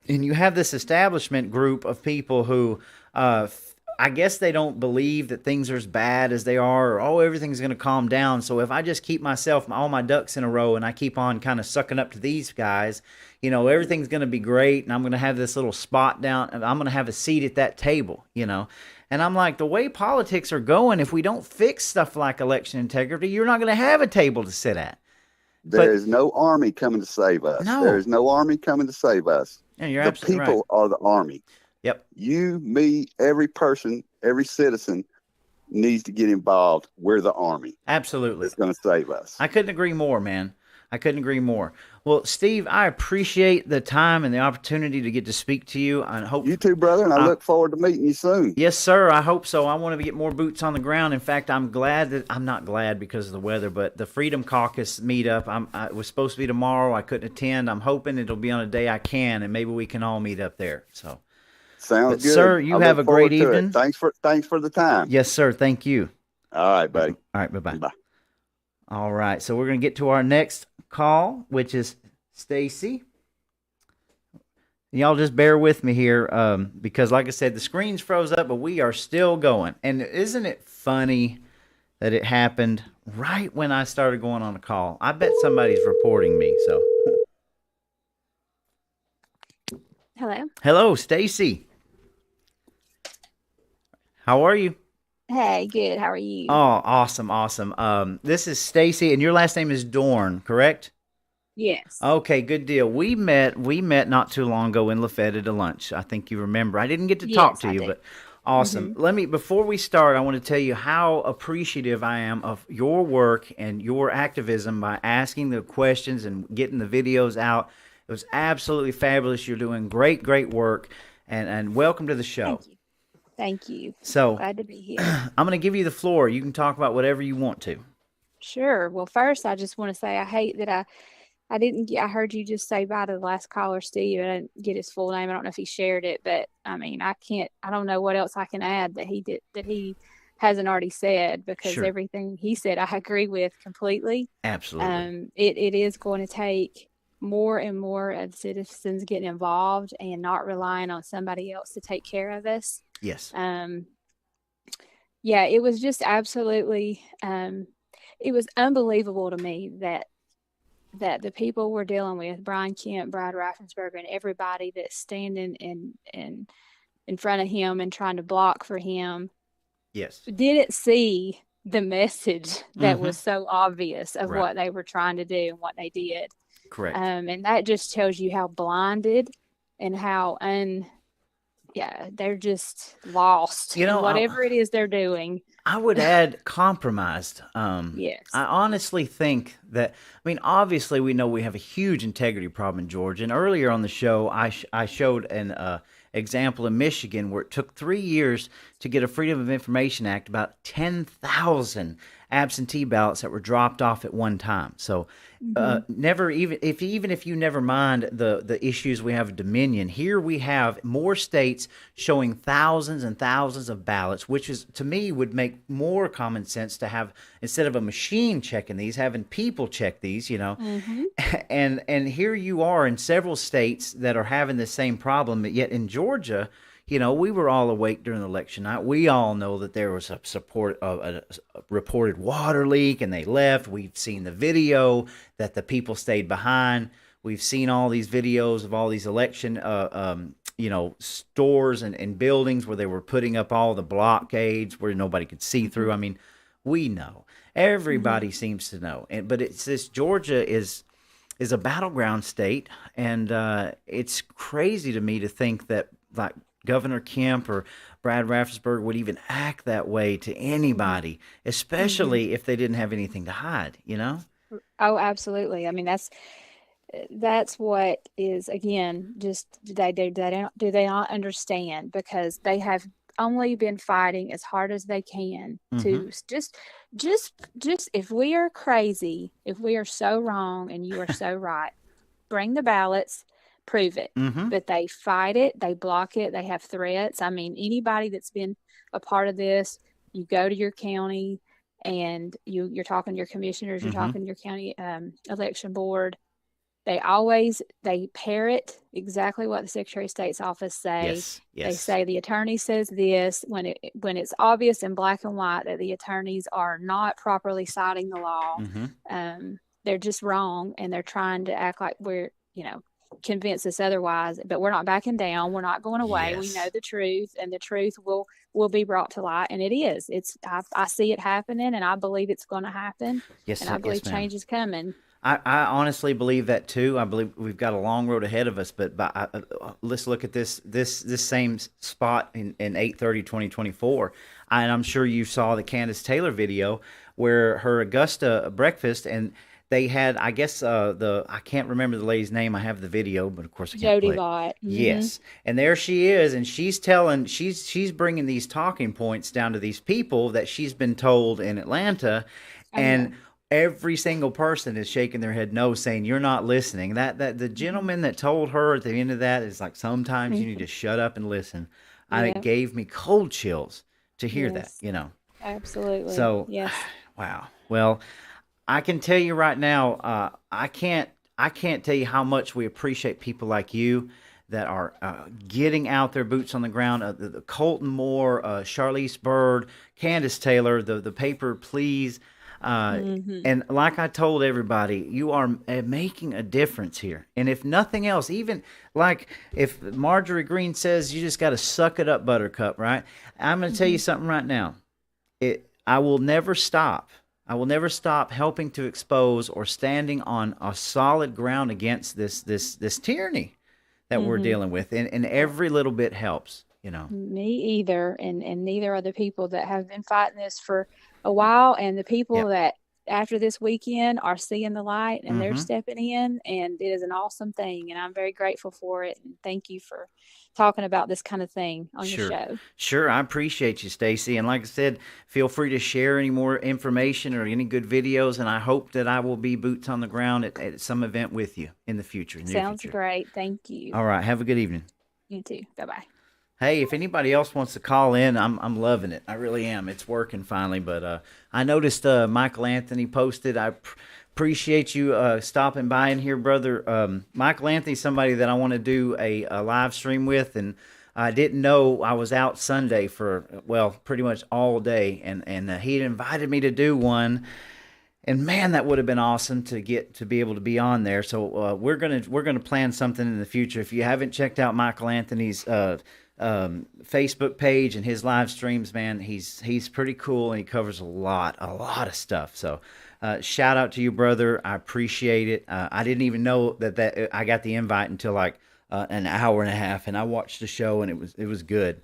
And you have this establishment group of people who, I guess they don't believe that things are as bad as they are, or everything's going to calm down. So if I just keep all my ducks in a row, and I keep on kind of sucking up to these guys, everything's going to be great, and I'm going to have this little spot down, and I'm going to have a seat at that table, And I'm like, the way politics are going, if we don't fix stuff like election integrity, you're not going to have a table to sit at. There is no army coming to save us. No. There is no army coming to save us. Yeah, you're the absolutely people are the army. Yep. You, me, every person, every citizen needs to get involved. We're the army. Absolutely. It's going to save us. I couldn't agree more, man. I couldn't agree more. Well, Steve, I appreciate the time and the opportunity to get to speak to you. I hope you too, brother, and I look forward to meeting you soon. Yes, sir. I hope so. I want to get more boots on the ground. In fact, I'm not glad because of the weather, but the Freedom Caucus meetup, it was supposed to be tomorrow. I couldn't attend. I'm hoping it'll be on a day I can, and maybe we can all meet up there. So, sounds good. Sir, you have a great evening. Thanks for the time. Yes, sir. Thank you. All right, buddy. All right, bye-bye. Bye. All right, so we're going to get to our next call, which is Stacy. Y'all just bear with me here because, like I said, the screen's froze up, but we are still going. And isn't it funny that it happened right when I started going on a call? I bet somebody's reporting me. So, hello, Stacy. How are you? Hey, good. How are you? Oh, awesome. This is Stacy, and your last name is Dorn, correct? Yes. Okay, good deal. We met not too long ago in Lafayette at a lunch. I think you remember. I didn't get to talk to you, but awesome. Before we start, I want to tell you how appreciative I am of your work and your activism by asking the questions and getting the videos out. It was absolutely fabulous. You're doing great work, and welcome to the show. Thank you. So glad to be here. I'm going to give you the floor. You can talk about whatever you want to. Sure. Well, first, I just want to say I hate that I heard you just say bye to the last caller, Steve. I didn't get his full name. I don't know if he shared it, but I mean, I don't know what else I can add that he hasn't already said because everything he said, I agree with completely. Absolutely. It is going to take more and more of citizens getting involved and not relying on somebody else to take care of us. Yes. Yeah, it was just absolutely, it was unbelievable to me that the people we're dealing with, Brian Kemp, Brad Raffensperger, and everybody that's standing in front of him and trying to block for him, didn't see the message that was so obvious of what they were trying to do and what they did. Correct. And that just tells you how blinded and how they're just lost in whatever it is they're doing. I would add compromised. Yes. I honestly think that, obviously we know we have a huge integrity problem in Georgia. And earlier on the show, I showed an example in Michigan where it took 3 years to get a Freedom of Information Act, about 10,000 absentee ballots that were dropped off at one time. So even if you never mind the issues we have with Dominion, here we have more states showing thousands and thousands of ballots, which is, to me, would make more common sense to have, instead of a machine checking these, having people check these, and here you are in several states that are having the same problem, but yet in Georgia, you know, we were all awake during the election night. We all know that there was a reported water leak and they left. We've seen the video that the people stayed behind. We've seen all these videos of all these election, you know, stores and buildings where they were putting up all the blockades where nobody could see through. I mean, we know. Everybody seems to know. But it's this Georgia is a battleground state, and it's crazy to me to think that like Governor Kemp or Brad Raffensperger would even act that way to anybody, especially if they didn't have anything to hide, you know? Oh, absolutely. I mean, that's what is, again, just they not understand, because they have only been fighting as hard as they can to just if we are crazy, if we are so wrong and you are so right, bring the ballots, prove it. But they fight it, they block it, they have threats. I mean, anybody that's been a part of this, you go to your county and you're talking to your commissioners, you're talking to your county election board. They parrot exactly what the Secretary of State's office say. Yes. They say the attorney says this when it's obvious in black and white that the attorneys are not properly citing the law. They're just wrong, and they're trying to act like we're, you know, convince us otherwise. But we're not backing down. We're not going away. We know the truth, and the truth will be brought to light. And it is. I see it happening, and I believe it's going to happen. Yes, and I believe change is coming. I honestly believe that too. I believe we've got a long road ahead of us, but let's look at this same spot in 8/30/2024. And I'm sure you saw the Candace Taylor video where her Augusta breakfast, and they had, I guess, I can't remember the lady's name. I have the video, but of course I can't Jody play it. Lott. Yes. And there she is, and she's bringing these talking points down to these people that she's been told in Atlanta, and every single person is shaking their head no, saying you're not listening. That the gentleman that told her at the end of that is like, sometimes you need to shut up and listen. And it gave me cold chills to hear that, you know. Absolutely. So, yes. Wow. Well, I can tell you right now, I can't tell you how much we appreciate people like you that are getting out their boots on the ground. The Colton Moore, Charlize Byrd, Candace Taylor, the paper Please. And like I told everybody, you are making a difference here. And if nothing else, even like if Marjorie Greene says you just got to suck it up, Buttercup, right? I'm going to tell you something right now. I will never stop. I will never stop helping to expose or standing on a solid ground against this tyranny that we're dealing with. And every little bit helps, you know. Me either. And neither are the people that have been fighting this for a while, and the people that after this weekend are seeing the light and they're stepping in, and it is an awesome thing, and I'm very grateful for it. And thank you for talking about this kind of thing on your show. Sure, I appreciate you, Stacy. And like I said, feel free to share any more information or any good videos, and I hope that I will be boots on the ground at some event with you in the future. Sounds great. Thank you. All right, have a good evening. You too. Bye-bye. Hey, if anybody else wants to call in, I'm loving it. I really am. It's working finally. But I noticed Michael Anthony posted. I appreciate you stopping by in here, brother. Michael Anthony's somebody that I want to do a live stream with, and I didn't know I was out Sunday for, well, pretty much all day, and he invited me to do one. And man, that would have been awesome to be able to be on there. So we're gonna plan something in the future. If you haven't checked out Michael Anthony's Facebook page and his live streams, man, he's pretty cool, and he covers a lot of stuff. So shout out to you, brother. I appreciate it. I didn't even know that I got the invite until like an hour and a half, and I watched the show, and it was good.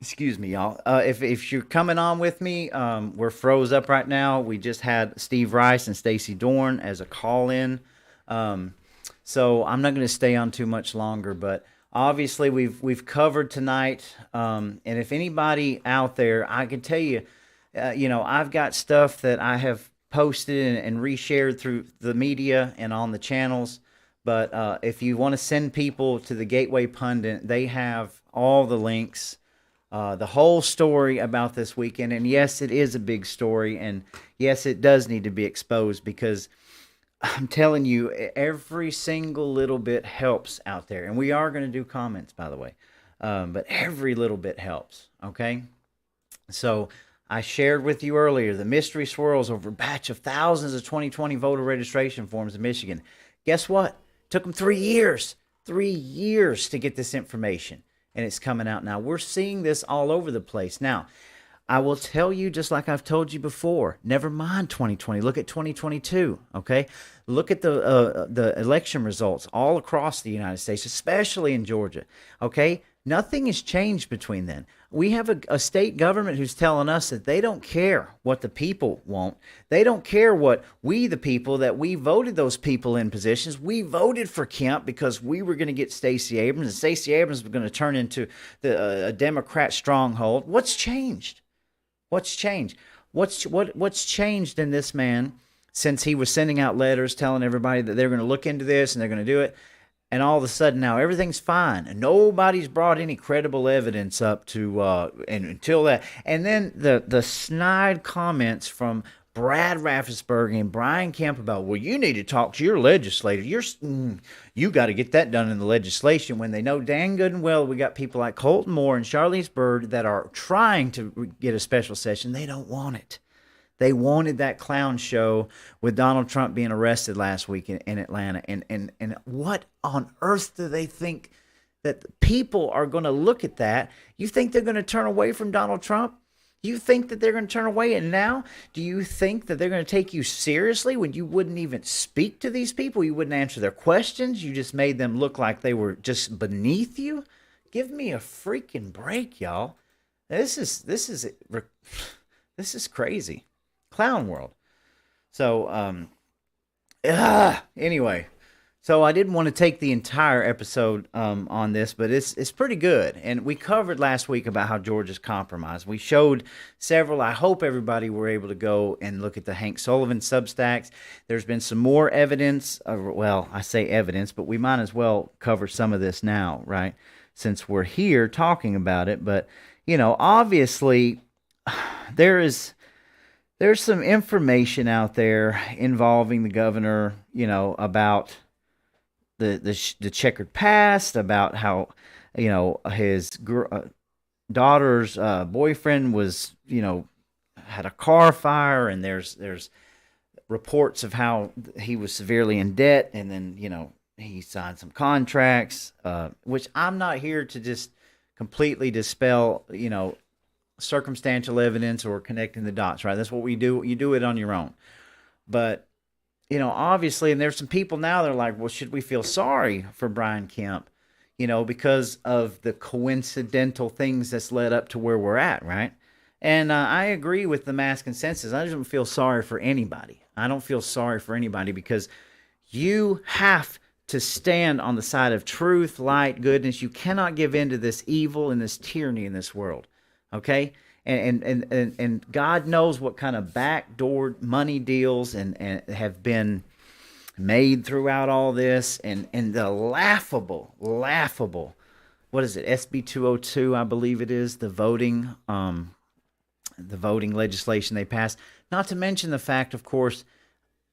Excuse me, y'all. If you're coming on with me, we're froze up right now. We just had Steve Rice and Stacy Dorn as a call-in. So I'm not going to stay on too much longer, but obviously we've covered tonight. And if anybody out there, I can tell you, I've got stuff that I have posted and reshared through the media and on the channels. But if you want to send people to the Gateway Pundit, they have all the links. The whole story about this weekend. And yes, it is a big story. And yes, it does need to be exposed, because I'm telling you, every single little bit helps out there. And we are going to do comments, by the way. but every little bit helps, okay? So I shared with you earlier the mystery swirls over a batch of thousands of 2020 voter registration forms in Michigan. Guess what? Took them 3 years. 3 years to get this information, and it's coming out now. We're seeing this all over the place. Now, I will tell you, just like I've told you before, never mind 2020. Look at 2022, okay? Look at the election results all across the United States, especially in Georgia, okay? Nothing has changed between then. We have a state government who's telling us that they don't care what the people want. They don't care what we, the people, that we voted those people in positions. We voted for Kemp because we were going to get Stacey Abrams, and Stacey Abrams was going to turn into a Democrat stronghold. What's changed? What's changed? What's changed in this man since he was sending out letters telling everybody that they're going to look into this and they're going to do it? And all of a sudden now everything's fine. And nobody's brought any credible evidence up to and until that. And then the snide comments from Brad Raffensperger and Brian Kemp about, well, you need to talk to your legislator. You got to get that done in the legislation, when they know dang good and well we got people like Colton Moore and Charlize Byrd that are trying to get a special session. They don't want it. They wanted that clown show with Donald Trump being arrested last week in Atlanta. And what on earth do they think that people are going to look at that? You think they're going to turn away from Donald Trump? You think that they're going to turn away? And now, do you think that they're going to take you seriously when you wouldn't even speak to these people? You wouldn't answer their questions. You just made them look like they were just beneath you. Give me a freaking break, y'all. This is crazy. Clown world. So anyway, so I didn't want to take the entire episode on this, but it's pretty good. And we covered last week about how Georgia's compromised. We showed several. I hope everybody were able to go and look at the Hank Sullivan Substacks. There's been some more evidence. Well, I say evidence, but we might as well cover some of this now, right? Since we're here talking about it. But, you know, obviously there's some information out there involving the governor, you know, about the checkered past, about how, you know, his daughter's boyfriend was, you know, had a car fire, and there's reports of how he was severely in debt, and then, you know, he signed some contracts, which I'm not here to just completely dispel, you know, circumstantial evidence or connecting the dots, right? That's what we do. You do it on your own. But, you know, obviously, and there's some people now that are like, well, should we feel sorry for Brian Kemp, you know, because of the coincidental things that's led up to where we're at, right? And I agree with the mass consensus. I don't feel sorry for anybody. I don't feel sorry for anybody, because you have to stand on the side of truth, light, goodness. You cannot give in to this evil and this tyranny in this world. Okay, and God knows what kind of backdoor money deals and have been made throughout all this, and the laughable, what is it? SB 202, I believe it is, the voting legislation they passed. Not to mention the fact, of course,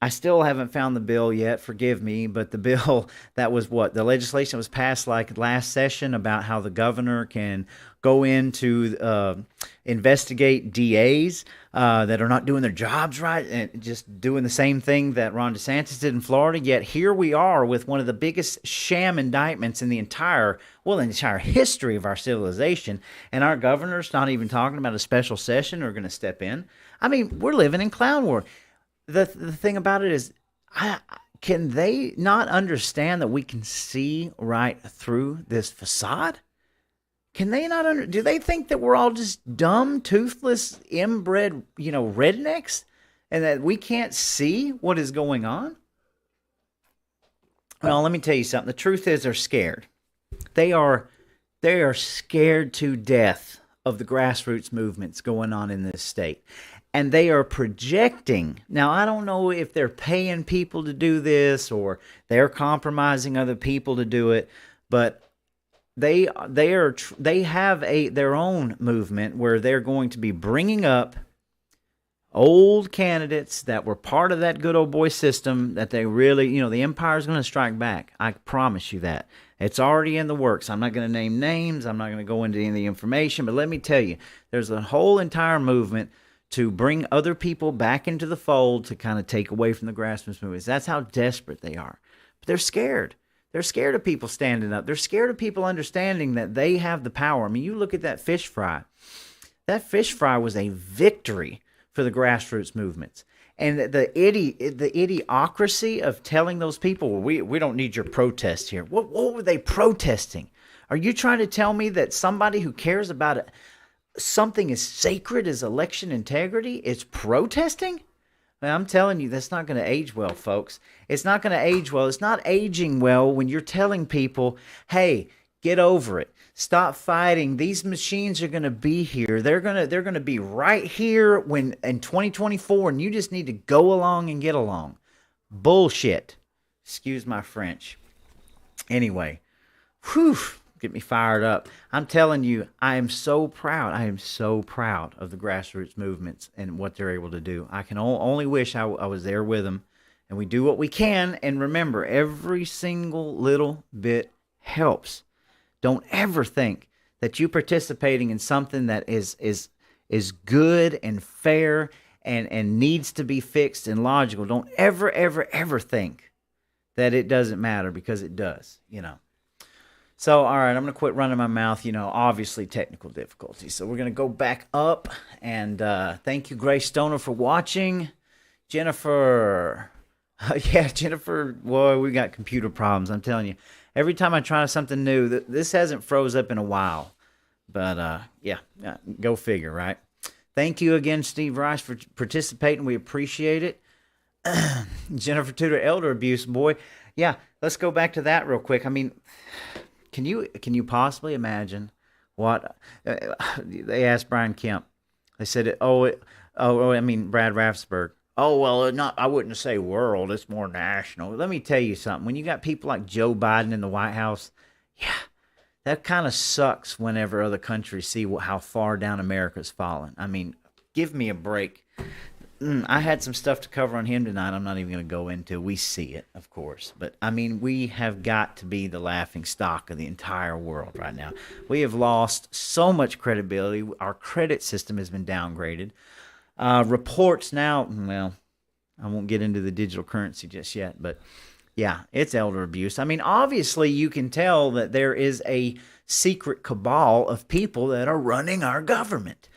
I still haven't found the bill yet, forgive me, but the bill that was the legislation was passed like last session about how the governor can go in to investigate DAs that are not doing their jobs right and just doing the same thing that Ron DeSantis did in Florida. Yet here we are with one of the biggest sham indictments in the entire history of our civilization, and our governor's not even talking about a special session or going to step in. I mean, we're living in clown world. The thing about it is, can they not understand that we can see right through this facade? Can they not do they think that we're all just dumb, toothless, inbred, you know, rednecks, and that we can't see what is going on? Well, let me tell you something. The truth is, they're scared. They are scared to death of the grassroots movements going on in this state. And they are projecting. Now, I don't know if they're paying people to do this or they're compromising other people to do it, but they have their own movement where they're going to be bringing up old candidates that were part of that good old boy system that they really, the empire's going to strike back. I promise you that. It's already in the works. I'm not going to name names. I'm not going to go into any of the information, but let me tell you, there's a whole entire movement to bring other people back into the fold to kind of take away from the grassroots movements. That's how desperate they are. But they're scared. They're scared of people standing up. They're scared of people understanding that they have the power. I mean, you look at that fish fry. That fish fry was a victory for the grassroots movements. And the idiocracy of telling those people, well, we don't need your protest here. What were they protesting? Are you trying to tell me that somebody who cares about it, something as sacred as election integrity is protesting? Man, I'm telling you, that's not going to age well, folks. It's not going to age well. It's not aging well when you're telling people, hey, get over it. Stop fighting. These machines are going to be here. They're going to be right here when in 2024, and you just need to go along and get along. Bullshit. Excuse my French. Anyway, whew, get me fired up. I'm telling you, I am so proud. I am so proud of the grassroots movements and what they're able to do. I can only wish I was there with them, and we do what we can. And remember, every single little bit helps. Don't ever think that you participating in something that is good and fair and needs to be fixed and logical. Don't ever think that it doesn't matter, because it does, So, all right, I'm going to quit running my mouth. Obviously technical difficulties. So we're going to go back up, and thank you, Grace Stoner, for watching. Jennifer, Jennifer, boy, we got computer problems, I'm telling you. Every time I try something new, this hasn't froze up in a while. But, yeah, go figure, right? Thank you again, Steve Rice, for participating. We appreciate it. Jennifer Tudor, elder abuse, boy. Yeah, let's go back to that real quick. I mean, can you possibly imagine what they asked Brian Kemp? They said, Brad Raffensperger. Oh, well, I wouldn't say world. It's more national. Let me tell you something. When you got people like Joe Biden in the White House, yeah, that kind of sucks whenever other countries see how far down America's fallen. I mean, give me a break. I had some stuff to cover on him tonight I'm not even going to go into. We see it, of course. But, I mean, we have got to be the laughing stock of the entire world right now. We have lost so much credibility. Our credit system has been downgraded. Reports now, well, I won't get into the digital currency just yet, but yeah, it's elder abuse. I mean, obviously you can tell that there is a secret cabal of people that are running our government.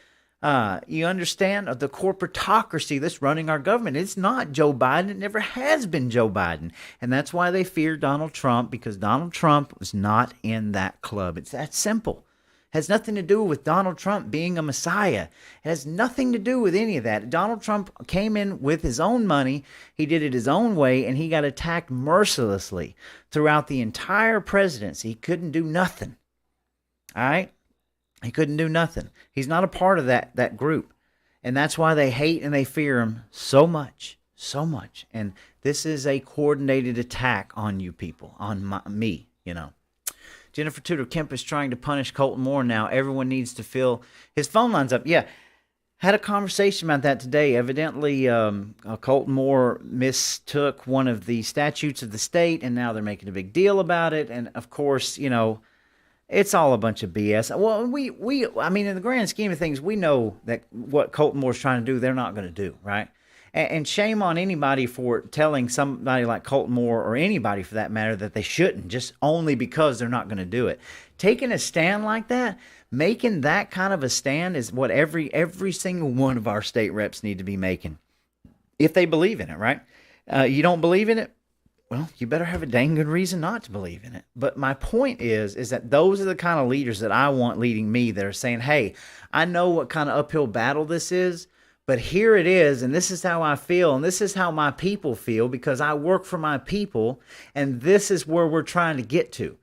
You understand the corporatocracy that's running our government. It's not Joe Biden. It never has been Joe Biden. And that's why they fear Donald Trump, because Donald Trump was not in that club. It's that simple. Has nothing to do with Donald Trump being a messiah. It has nothing to do with any of that. Donald Trump came in with his own money. He did it his own way, and he got attacked mercilessly throughout the entire presidency. He couldn't do nothing. All right? He couldn't do nothing. He's not a part of that group. And that's why they hate and they fear him so much. So much. And this is a coordinated attack on you people, on me, Jennifer Tudor Kemp is trying to punish Colton Moore now. Everyone needs to fill his phone lines up. Yeah, had a conversation about that today. Evidently, Colton Moore mistook one of the statutes of the state, and now they're making a big deal about it. And, of course, it's all a bunch of BS. Well, I mean, in the grand scheme of things, we know that what Colton Moore's trying to do, they're not going to do, right? And shame on anybody for telling somebody like Colton Moore, or anybody for that matter, that they shouldn't, just only because they're not going to do it. Taking a stand like that, making that kind of a stand is what every single one of our state reps need to be making, if they believe in it, right? You don't believe in it? Well, you better have a dang good reason not to believe in it. But my point is that those are the kind of leaders that I want leading me, that are saying, hey, I know what kind of uphill battle this is, but here it is, and this is how I feel, and this is how my people feel, because I work for my people, and this is where we're trying to get to,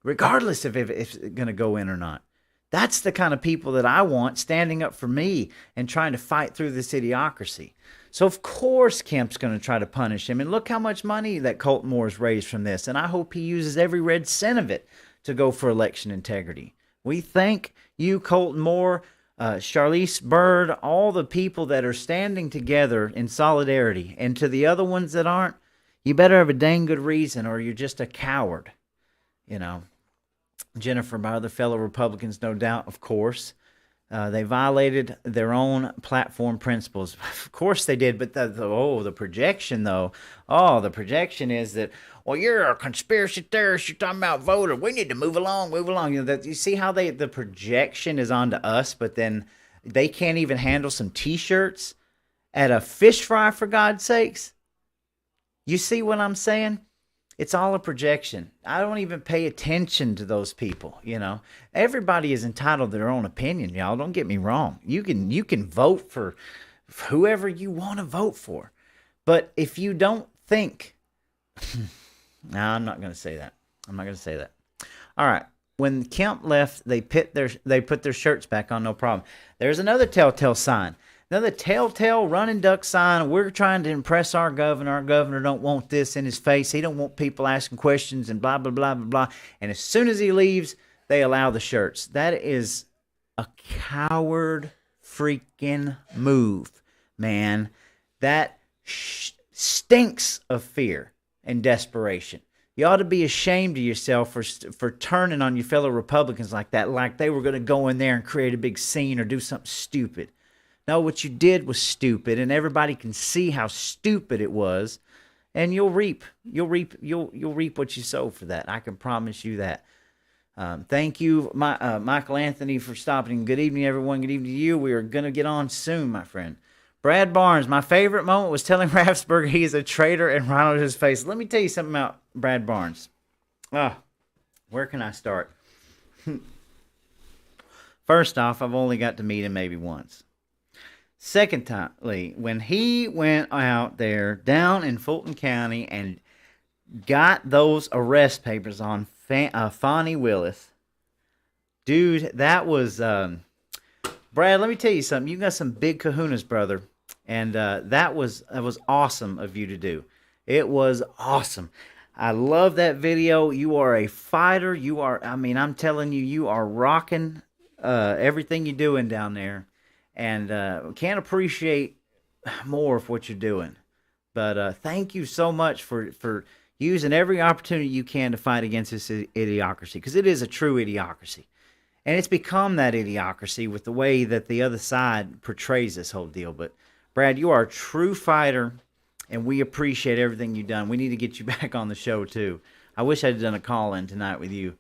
regardless if it's going to go in or not. That's the kind of people that I want standing up for me and trying to fight through this idiocracy. So, of course, Kemp's going to try to punish him, and look how much money that Colton Moore has raised from this, and I hope he uses every red cent of it to go for election integrity. We thank you, Colton Moore. Charlize Bird, all the people that are standing together in solidarity. And to the other ones that aren't, you better have a dang good reason or you're just a coward. You know, Jennifer, my other fellow Republicans, no doubt, of course. They violated their own platform principles. Of course they did, but the projection, though. Oh, the projection is that, well, you're a conspiracy theorist. You're talking about voter. We need to move along, move along. You know, you see how the projection is onto us, but then they can't even handle some T-shirts at a fish fry, for God's sakes. You see what I'm saying? It's all a projection. I don't even pay attention to those people, you know. Everybody is entitled to their own opinion, y'all. Don't get me wrong. You can vote for whoever you want to vote for. But if you don't think... No, I'm not going to say that. I'm not going to say that. All right. When Kemp left, they put their shirts back on, no problem. There's another telltale sign. Another telltale running duck sign. We're trying to impress our governor. Our governor don't want this in his face. He don't want people asking questions and blah, blah, blah, blah, blah. And as soon as he leaves, they allow the shirts. That is a coward freaking move, man. That stinks of fear and desperation. You ought to be ashamed of yourself for turning on your fellow Republicans like that, like they were going to go in there and create a big scene or do something stupid. No, what you did was stupid, and everybody can see how stupid it was, and you'll reap what you sow for that. I can promise you that. Thank you, Michael Anthony, for stopping. Good evening, everyone. Good evening to you. We are going to get on soon, my friend. Brad Barnes, my favorite moment was telling Raffensperger he is a traitor and right on his face. Let me tell you something about Brad Barnes. Where can I start? First off, I've only got to meet him maybe once. Secondly, when he went out there down in Fulton County and got those arrest papers on Fani Willis, dude, that was... Brad, let me tell you something. You got some big kahunas, brother, and that was awesome of you to do. It was awesome. I love that video. You are a fighter. I'm telling you, you are rocking everything you're doing down there. And can't appreciate more of what you're doing. But thank you so much for using every opportunity you can to fight against this idiocracy, because it is a true idiocracy. And it's become that idiocracy with the way that the other side portrays this whole deal. But, Brad, you are a true fighter, and we appreciate everything you've done. We need to get you back on the show, too. I wish I'd done a call-in tonight with you.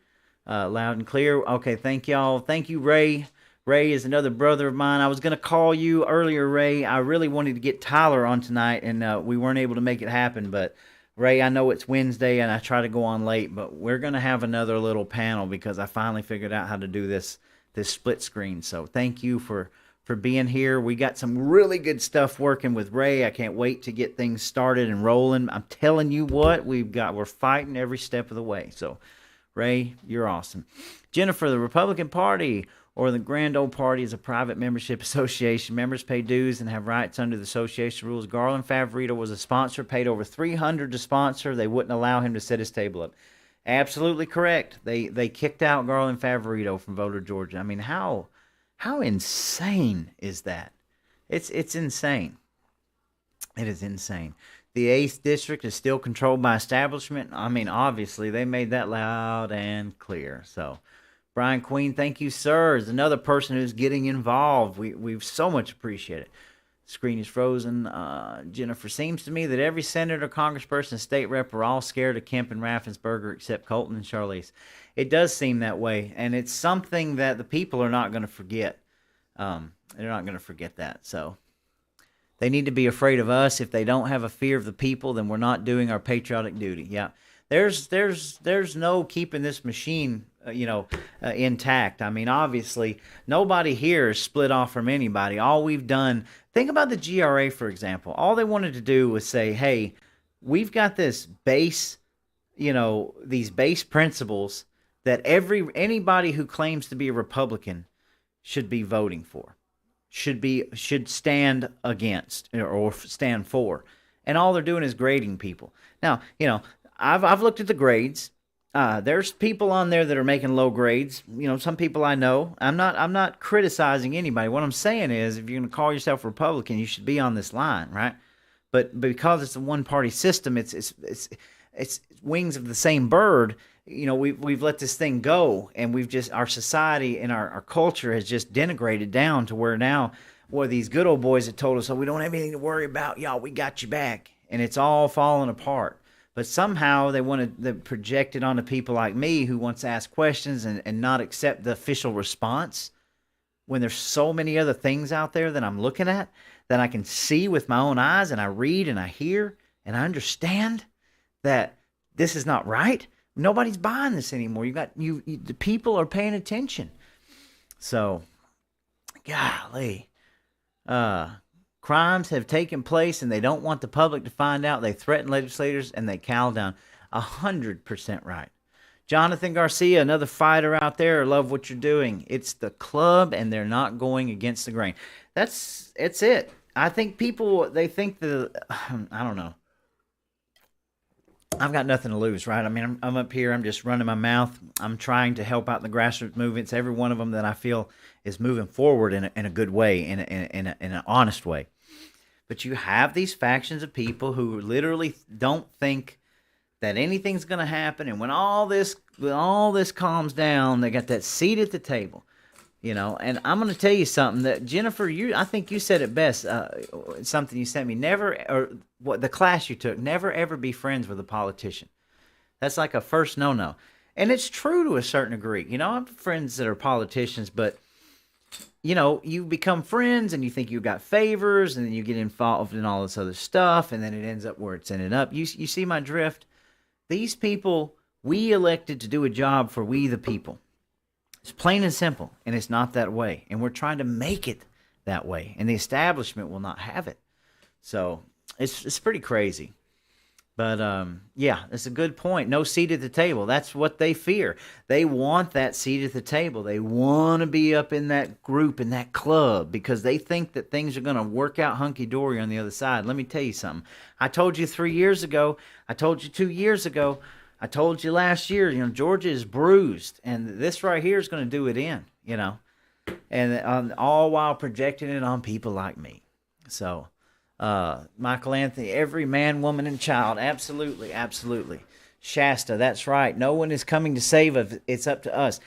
Loud and clear. Okay, thank y'all. Thank you, Ray. Ray is another brother of mine. I was going to call you earlier, Ray. I really wanted to get Tyler on tonight, and we weren't able to make it happen. But, Ray, I know it's Wednesday, and I try to go on late, but we're going to have another little panel because I finally figured out how to do this split screen. So thank you for being here. We got some really good stuff working with Ray. I can't wait to get things started and rolling. I'm telling you what, we're fighting every step of the way. So, Ray, you're awesome. Jennifer, the Republican Party or the Grand Old Party is a private membership association. Members pay dues and have rights under the association rules. Garland Favorito was a sponsor, paid over $300 to sponsor. They wouldn't allow him to set his table up. Absolutely correct. They kicked out Garland Favorito from Voter Georgia. I mean, how insane is that? It's insane. It is insane. The 8th District is still controlled by establishment. I mean, obviously, they made that loud and clear. So, Brian Queen, thank you, sir. Is another person who's getting involved. We so much appreciate it. Screen is frozen. Jennifer, seems to me that every senator, congressperson, and state rep are all scared of Kemp and Raffensperger except Colton and Charlize. It does seem that way, and it's something that the people are not going to forget. They're not going to forget that. So they need to be afraid of us. If they don't have a fear of the people, then we're not doing our patriotic duty. Yeah, there's no keeping this machine intact. I mean, obviously, nobody here is split off from anybody. All we've done, think about the GRA, for example. All they wanted to do was say, hey, we've got this base, these base principles that anybody who claims to be a Republican should be voting for, should stand against or stand for. And all they're doing is grading people. Now, I've looked at the grades. there's people on there that are making low grades. You know, some people I know. I'm not criticizing anybody. What I'm saying is, if you're going to call yourself Republican, you should be on this line, right? But because it's a one-party system, it's wings of the same bird. You know, we've let this thing go, and we've just, our society and our culture has just denigrated down to where now, boy, these good old boys that told us, oh, we don't have anything to worry about, y'all, we got you back, and it's all falling apart. But somehow they want to project it onto people like me who wants to ask questions and not accept the official response, when there's so many other things out there that I'm looking at that I can see with my own eyes, and I read and I hear and I understand that this is not right. Nobody's buying this anymore. The people are paying attention. So, golly, crimes have taken place, and they don't want the public to find out. They threaten legislators, and they cow down. 100% right. Jonathan Garcia, another fighter out there. I love what you're doing. It's the club, and they're not going against the grain. It's it. I think people, they think I don't know. I've got nothing to lose, right? I mean, I'm up here. I'm just running my mouth. I'm trying to help out the grassroots movements, every one of them that I feel is moving forward in a good way, in an honest way. But you have these factions of people who literally don't think that anything's going to happen. And when all this calms down, they got that seat at the table. You know, and I'm going to tell you something that, Jennifer, I think you said it best. Something you sent me. The class you took, never ever be friends with a politician. That's like a first no-no. And it's true to a certain degree. You know, I have friends that are politicians, but, you know, you become friends and you think you got favors, and then you get involved in all this other stuff, and then it ends up where it's ended up. You see my drift? These people, we elected to do a job for we the people. It's plain and simple, and it's not that way. And we're trying to make it that way, and the establishment will not have it. So it's pretty crazy. But, yeah, it's a good point. No seat at the table. That's what they fear. They want that seat at the table. They want to be up in that group, in that club, because they think that things are going to work out hunky-dory on the other side. Let me tell you something. I told you 3 years ago. I told you 2 years ago. I told you last year, you know, Georgia is bruised, and this right here is going to do it in, you know, and all while projecting it on people like me. So, Michael Anthony, every man, woman, and child, absolutely, absolutely. Shasta, that's right. No one is coming to save us. It's up to us.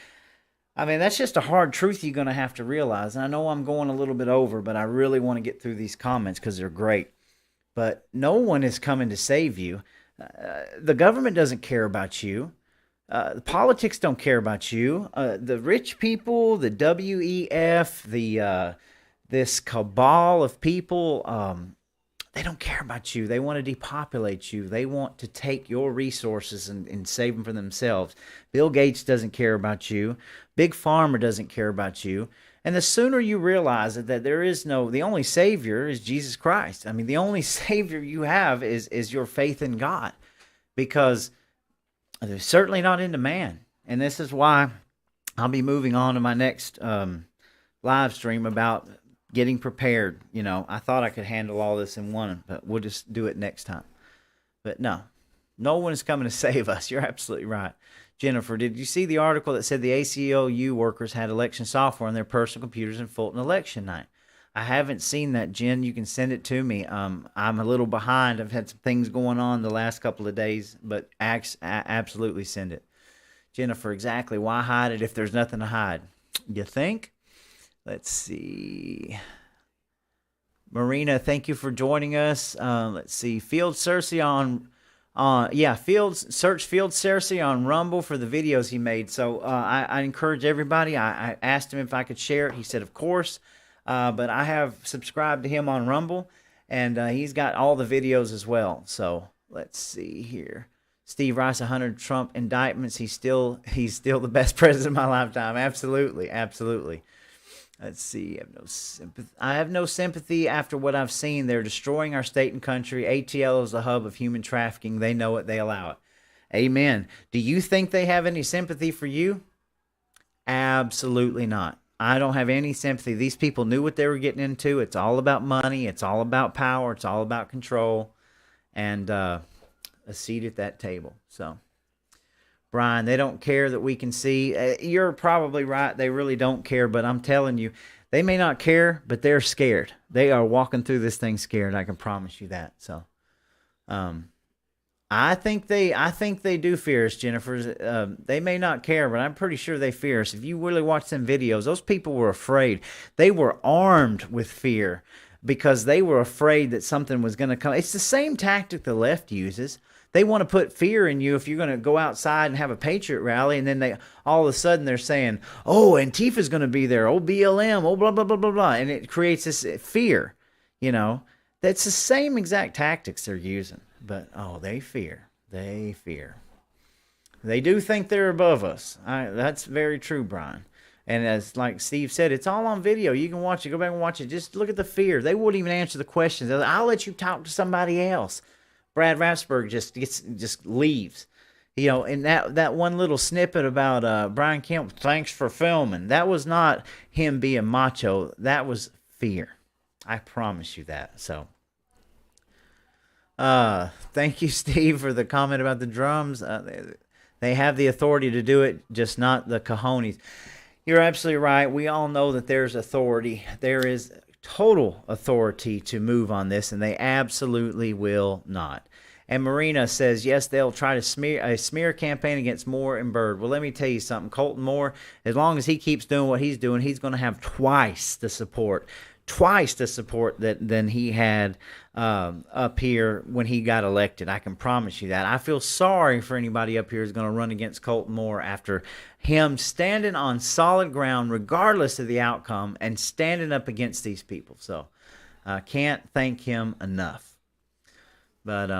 I mean, that's just a hard truth you're going to have to realize. And I know I'm going a little bit over, but I really want to get through these comments because they're great. But no one is coming to save you. The government doesn't care about you. The politics don't care about you. The rich people, the WEF, this cabal of people, they don't care about you. They want to depopulate you. They want to take your resources and save them for themselves. Bill Gates doesn't care about you. Big Pharma doesn't care about you. And the sooner you realize that the only Savior is Jesus Christ. I mean, the only Savior you have is your faith in God, because they're certainly not into man. And this is why I'll be moving on to my next live stream about getting prepared. You know, I thought I could handle all this in one, but we'll just do it next time. But no one is coming to save us. You're absolutely right. Jennifer, did you see the article that said the ACLU workers had election software on their personal computers in Fulton election night? I haven't seen that, Jen. You can send it to me. I'm a little behind. I've had some things going on the last couple of days, but absolutely send it. Jennifer, exactly. Why hide it if there's nothing to hide? You think? Let's see. Marina, thank you for joining us. Let's see. Field Cersei search Field Cersei on Rumble for the videos he made. So I encourage everybody. I asked him if I could share it. He said, of course. But I have subscribed to him on Rumble, and he's got all the videos as well. So let's see here. Steve Rice, 100 Trump indictments. He's still the best president of my lifetime. Absolutely, absolutely. Let's see. I have no sympathy after what I've seen. They're destroying our state and country. ATL is the hub of human trafficking. They know it. They allow it. Amen. Do you think they have any sympathy for you? Absolutely not. I don't have any sympathy. These people knew what they were getting into. It's all about money. It's all about power. It's all about control, and a seat at that table. So, Brian. They don't care that we can see. You're probably right. They really don't care, but I'm telling you, they may not care, but they're scared. They are walking through this thing scared. I can promise you that. So, I think they do fear us, Jennifer. They may not care, but I'm pretty sure they fear us. If you really watch them videos, those people were afraid. They were armed with fear because they were afraid that something was going to come. It's the same tactic the left uses. They want to put fear in you if you're going to go outside and have a Patriot rally, and then they all of a sudden they're saying, "Oh, Antifa's going to be there. Oh, BLM. Oh, blah blah blah blah blah," and it creates this fear. You know, that's the same exact tactics they're using. But oh, they fear. They fear. They do think they're above us. That's very true, Brian. And as like Steve said, it's all on video. You can watch it. Go back and watch it. Just look at the fear. They wouldn't even answer the questions. They're like, "I'll let you talk to somebody else." Brad Raffensperger just leaves, you know. And that one little snippet about Brian Kemp, thanks for filming. That was not him being macho. That was fear. I promise you that. So, thank you, Steve, for the comment about the drums. They have the authority to do it, just not the cojones. You're absolutely right. We all know that there's authority. There is total authority to move on this, and they absolutely will not. And Marina says, yes, they'll try to smear campaign against Moore and Byrd. Well, let me tell you something. Colton Moore, as long as he keeps doing what he's doing, he's going to have twice the support than he had up here when he got elected. I can promise you that. I feel sorry for anybody up here who's going to run against Colton Moore after him standing on solid ground regardless of the outcome and standing up against these people. So I can't thank him enough. But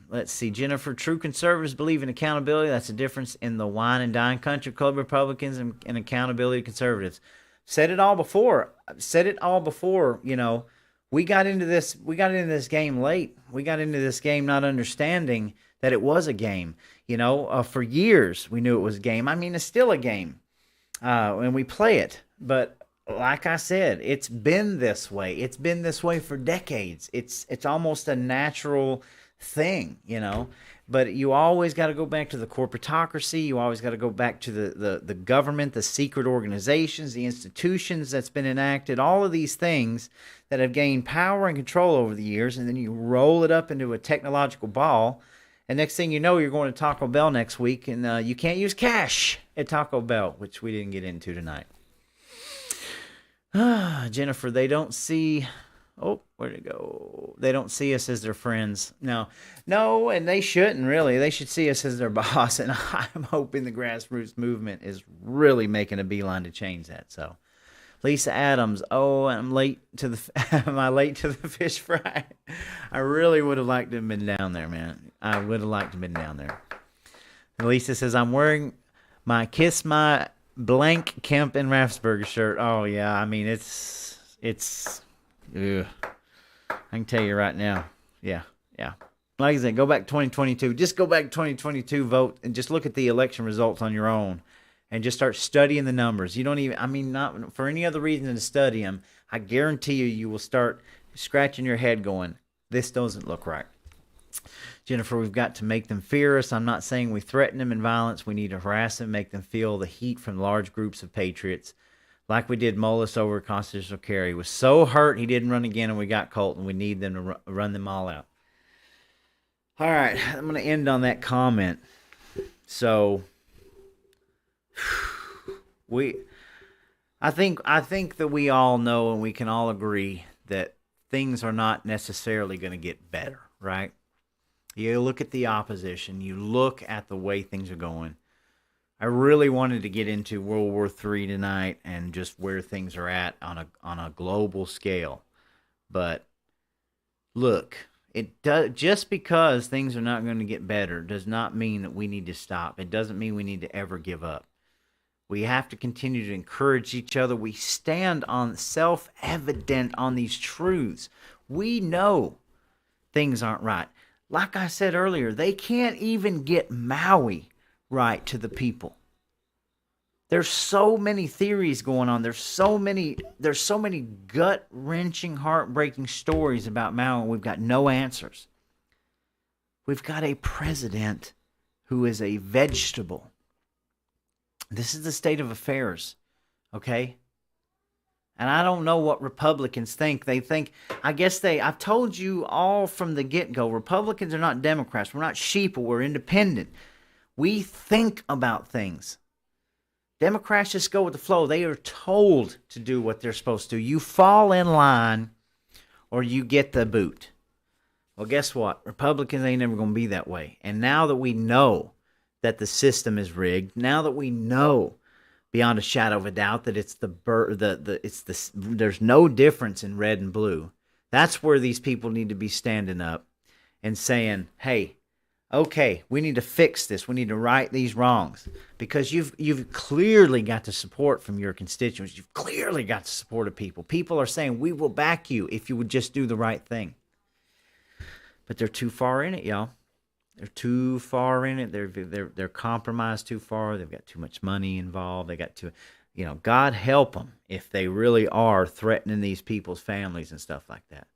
let's see. Jennifer, true conservatives believe in accountability. That's the difference in the wine and dine country club Republicans and accountability conservatives. Said it all before. You know, we got into this game late. We got into this game not understanding that it was a game. You know, for years we knew it was a game. I mean, it's still a game, and we play it. But like I said, it's been this way. It's been this way for decades. It's almost a natural thing, you know. But you always got to go back to the corporatocracy. You always got to go back to the government, the secret organizations, the institutions that's been enacted, all of these things that have gained power and control over the years, and then you roll it up into a technological ball, and next thing you know, you're going to Taco Bell next week, and you can't use cash at Taco Bell, which we didn't get into tonight. Jennifer, they don't see... Oh, where'd it go? They don't see us as their friends. No, and they shouldn't really. They should see us as their boss, and I'm hoping the grassroots movement is really making a beeline to change that. So, Lisa Adams, am I late to the fish fry? I really would have liked to have been down there, man. I would have liked to have been down there. And Lisa says, I'm wearing my Kiss My Blank Kemp and Raffensperger shirt. Oh, yeah, I mean, it's... Ugh. I can tell you right now. Yeah. Like I said, go back to 2022. Just go back to 2022, vote, and just look at the election results on your own, and just start studying the numbers. You don't even, I mean, not for any other reason than to study them. I guarantee you will start scratching your head going, this doesn't look right. Jennifer, we've got to make them fear us. I'm not saying we threaten them in violence. We need to harass them, make them feel the heat from large groups of patriots. Like we did Mullis over constitutional carry. He was so hurt he didn't run again, and we got Colton. We need them to run them all out. All right, I'm going to end on that comment. So, I think that we all know and we can all agree that things are not necessarily going to get better, right? You look at the opposition. You look at the way things are going. I really wanted to get into World War III tonight and just where things are at on a global scale. But look, just because things are not going to get better does not mean that we need to stop. It doesn't mean we need to ever give up. We have to continue to encourage each other. We stand on self-evident on these truths. We know things aren't right. Like I said earlier, they can't even get Maui right to the people. There's so many theories going on. There's so many gut-wrenching, heartbreaking stories about Maui, and we've got no answers. We've got a president who is a vegetable, This is the state of affairs, okay? And I don't know what Republicans think. They think, I've told you all from the get-go, Republicans are not Democrats. We're not sheeple. We're independent. We think about things. Democrats just go with the flow. They are told to do what they're supposed to. You fall in line or you get the boot. Well, guess what? Republicans ain't never going to be that way. And now that we know that the system is rigged, now that we know beyond a shadow of a doubt that there's no difference in red and blue, that's where these people need to be standing up and saying, hey, okay, we need to fix this. We need to right these wrongs, because you've clearly got the support from your constituents. You've clearly got the support of people. People are saying, we will back you if you would just do the right thing. But they're too far in it, y'all. They're too far in it. They're compromised too far. They've got too much money involved. They got too, God help them if they really are threatening these people's families and stuff like that.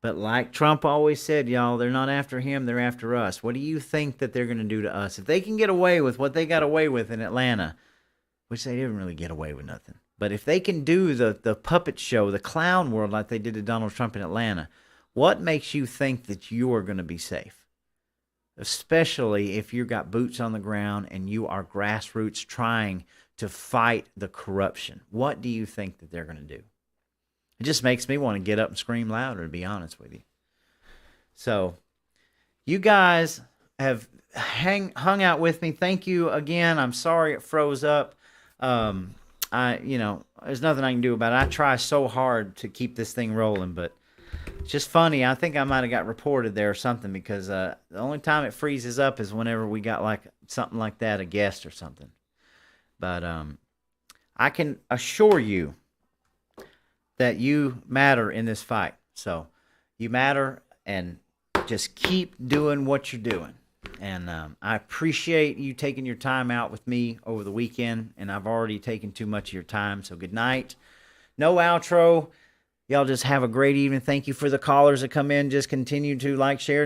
But like Trump always said, y'all, they're not after him, they're after us. What do you think that they're going to do to us? If they can get away with what they got away with in Atlanta, which they didn't really get away with nothing, but if they can do the puppet show, the clown world like they did to Donald Trump in Atlanta, what makes you think that you are going to be safe? Especially if you've got boots on the ground and you are grassroots trying to fight the corruption. What do you think that they're going to do? It just makes me want to get up and scream louder, to be honest with you. So, you guys have hung out with me. Thank you again. I'm sorry it froze up. There's nothing I can do about it. I try so hard to keep this thing rolling, but it's just funny. I think I might have got reported there or something, because the only time it freezes up is whenever we got like something like that, a guest or something. But I can assure you that you matter in this fight. So you matter, and just keep doing what you're doing. And I appreciate you taking your time out with me over the weekend, and I've already taken too much of your time. So good night. No outro. Y'all just have a great evening. Thank you for the callers that come in. Just continue to like, share.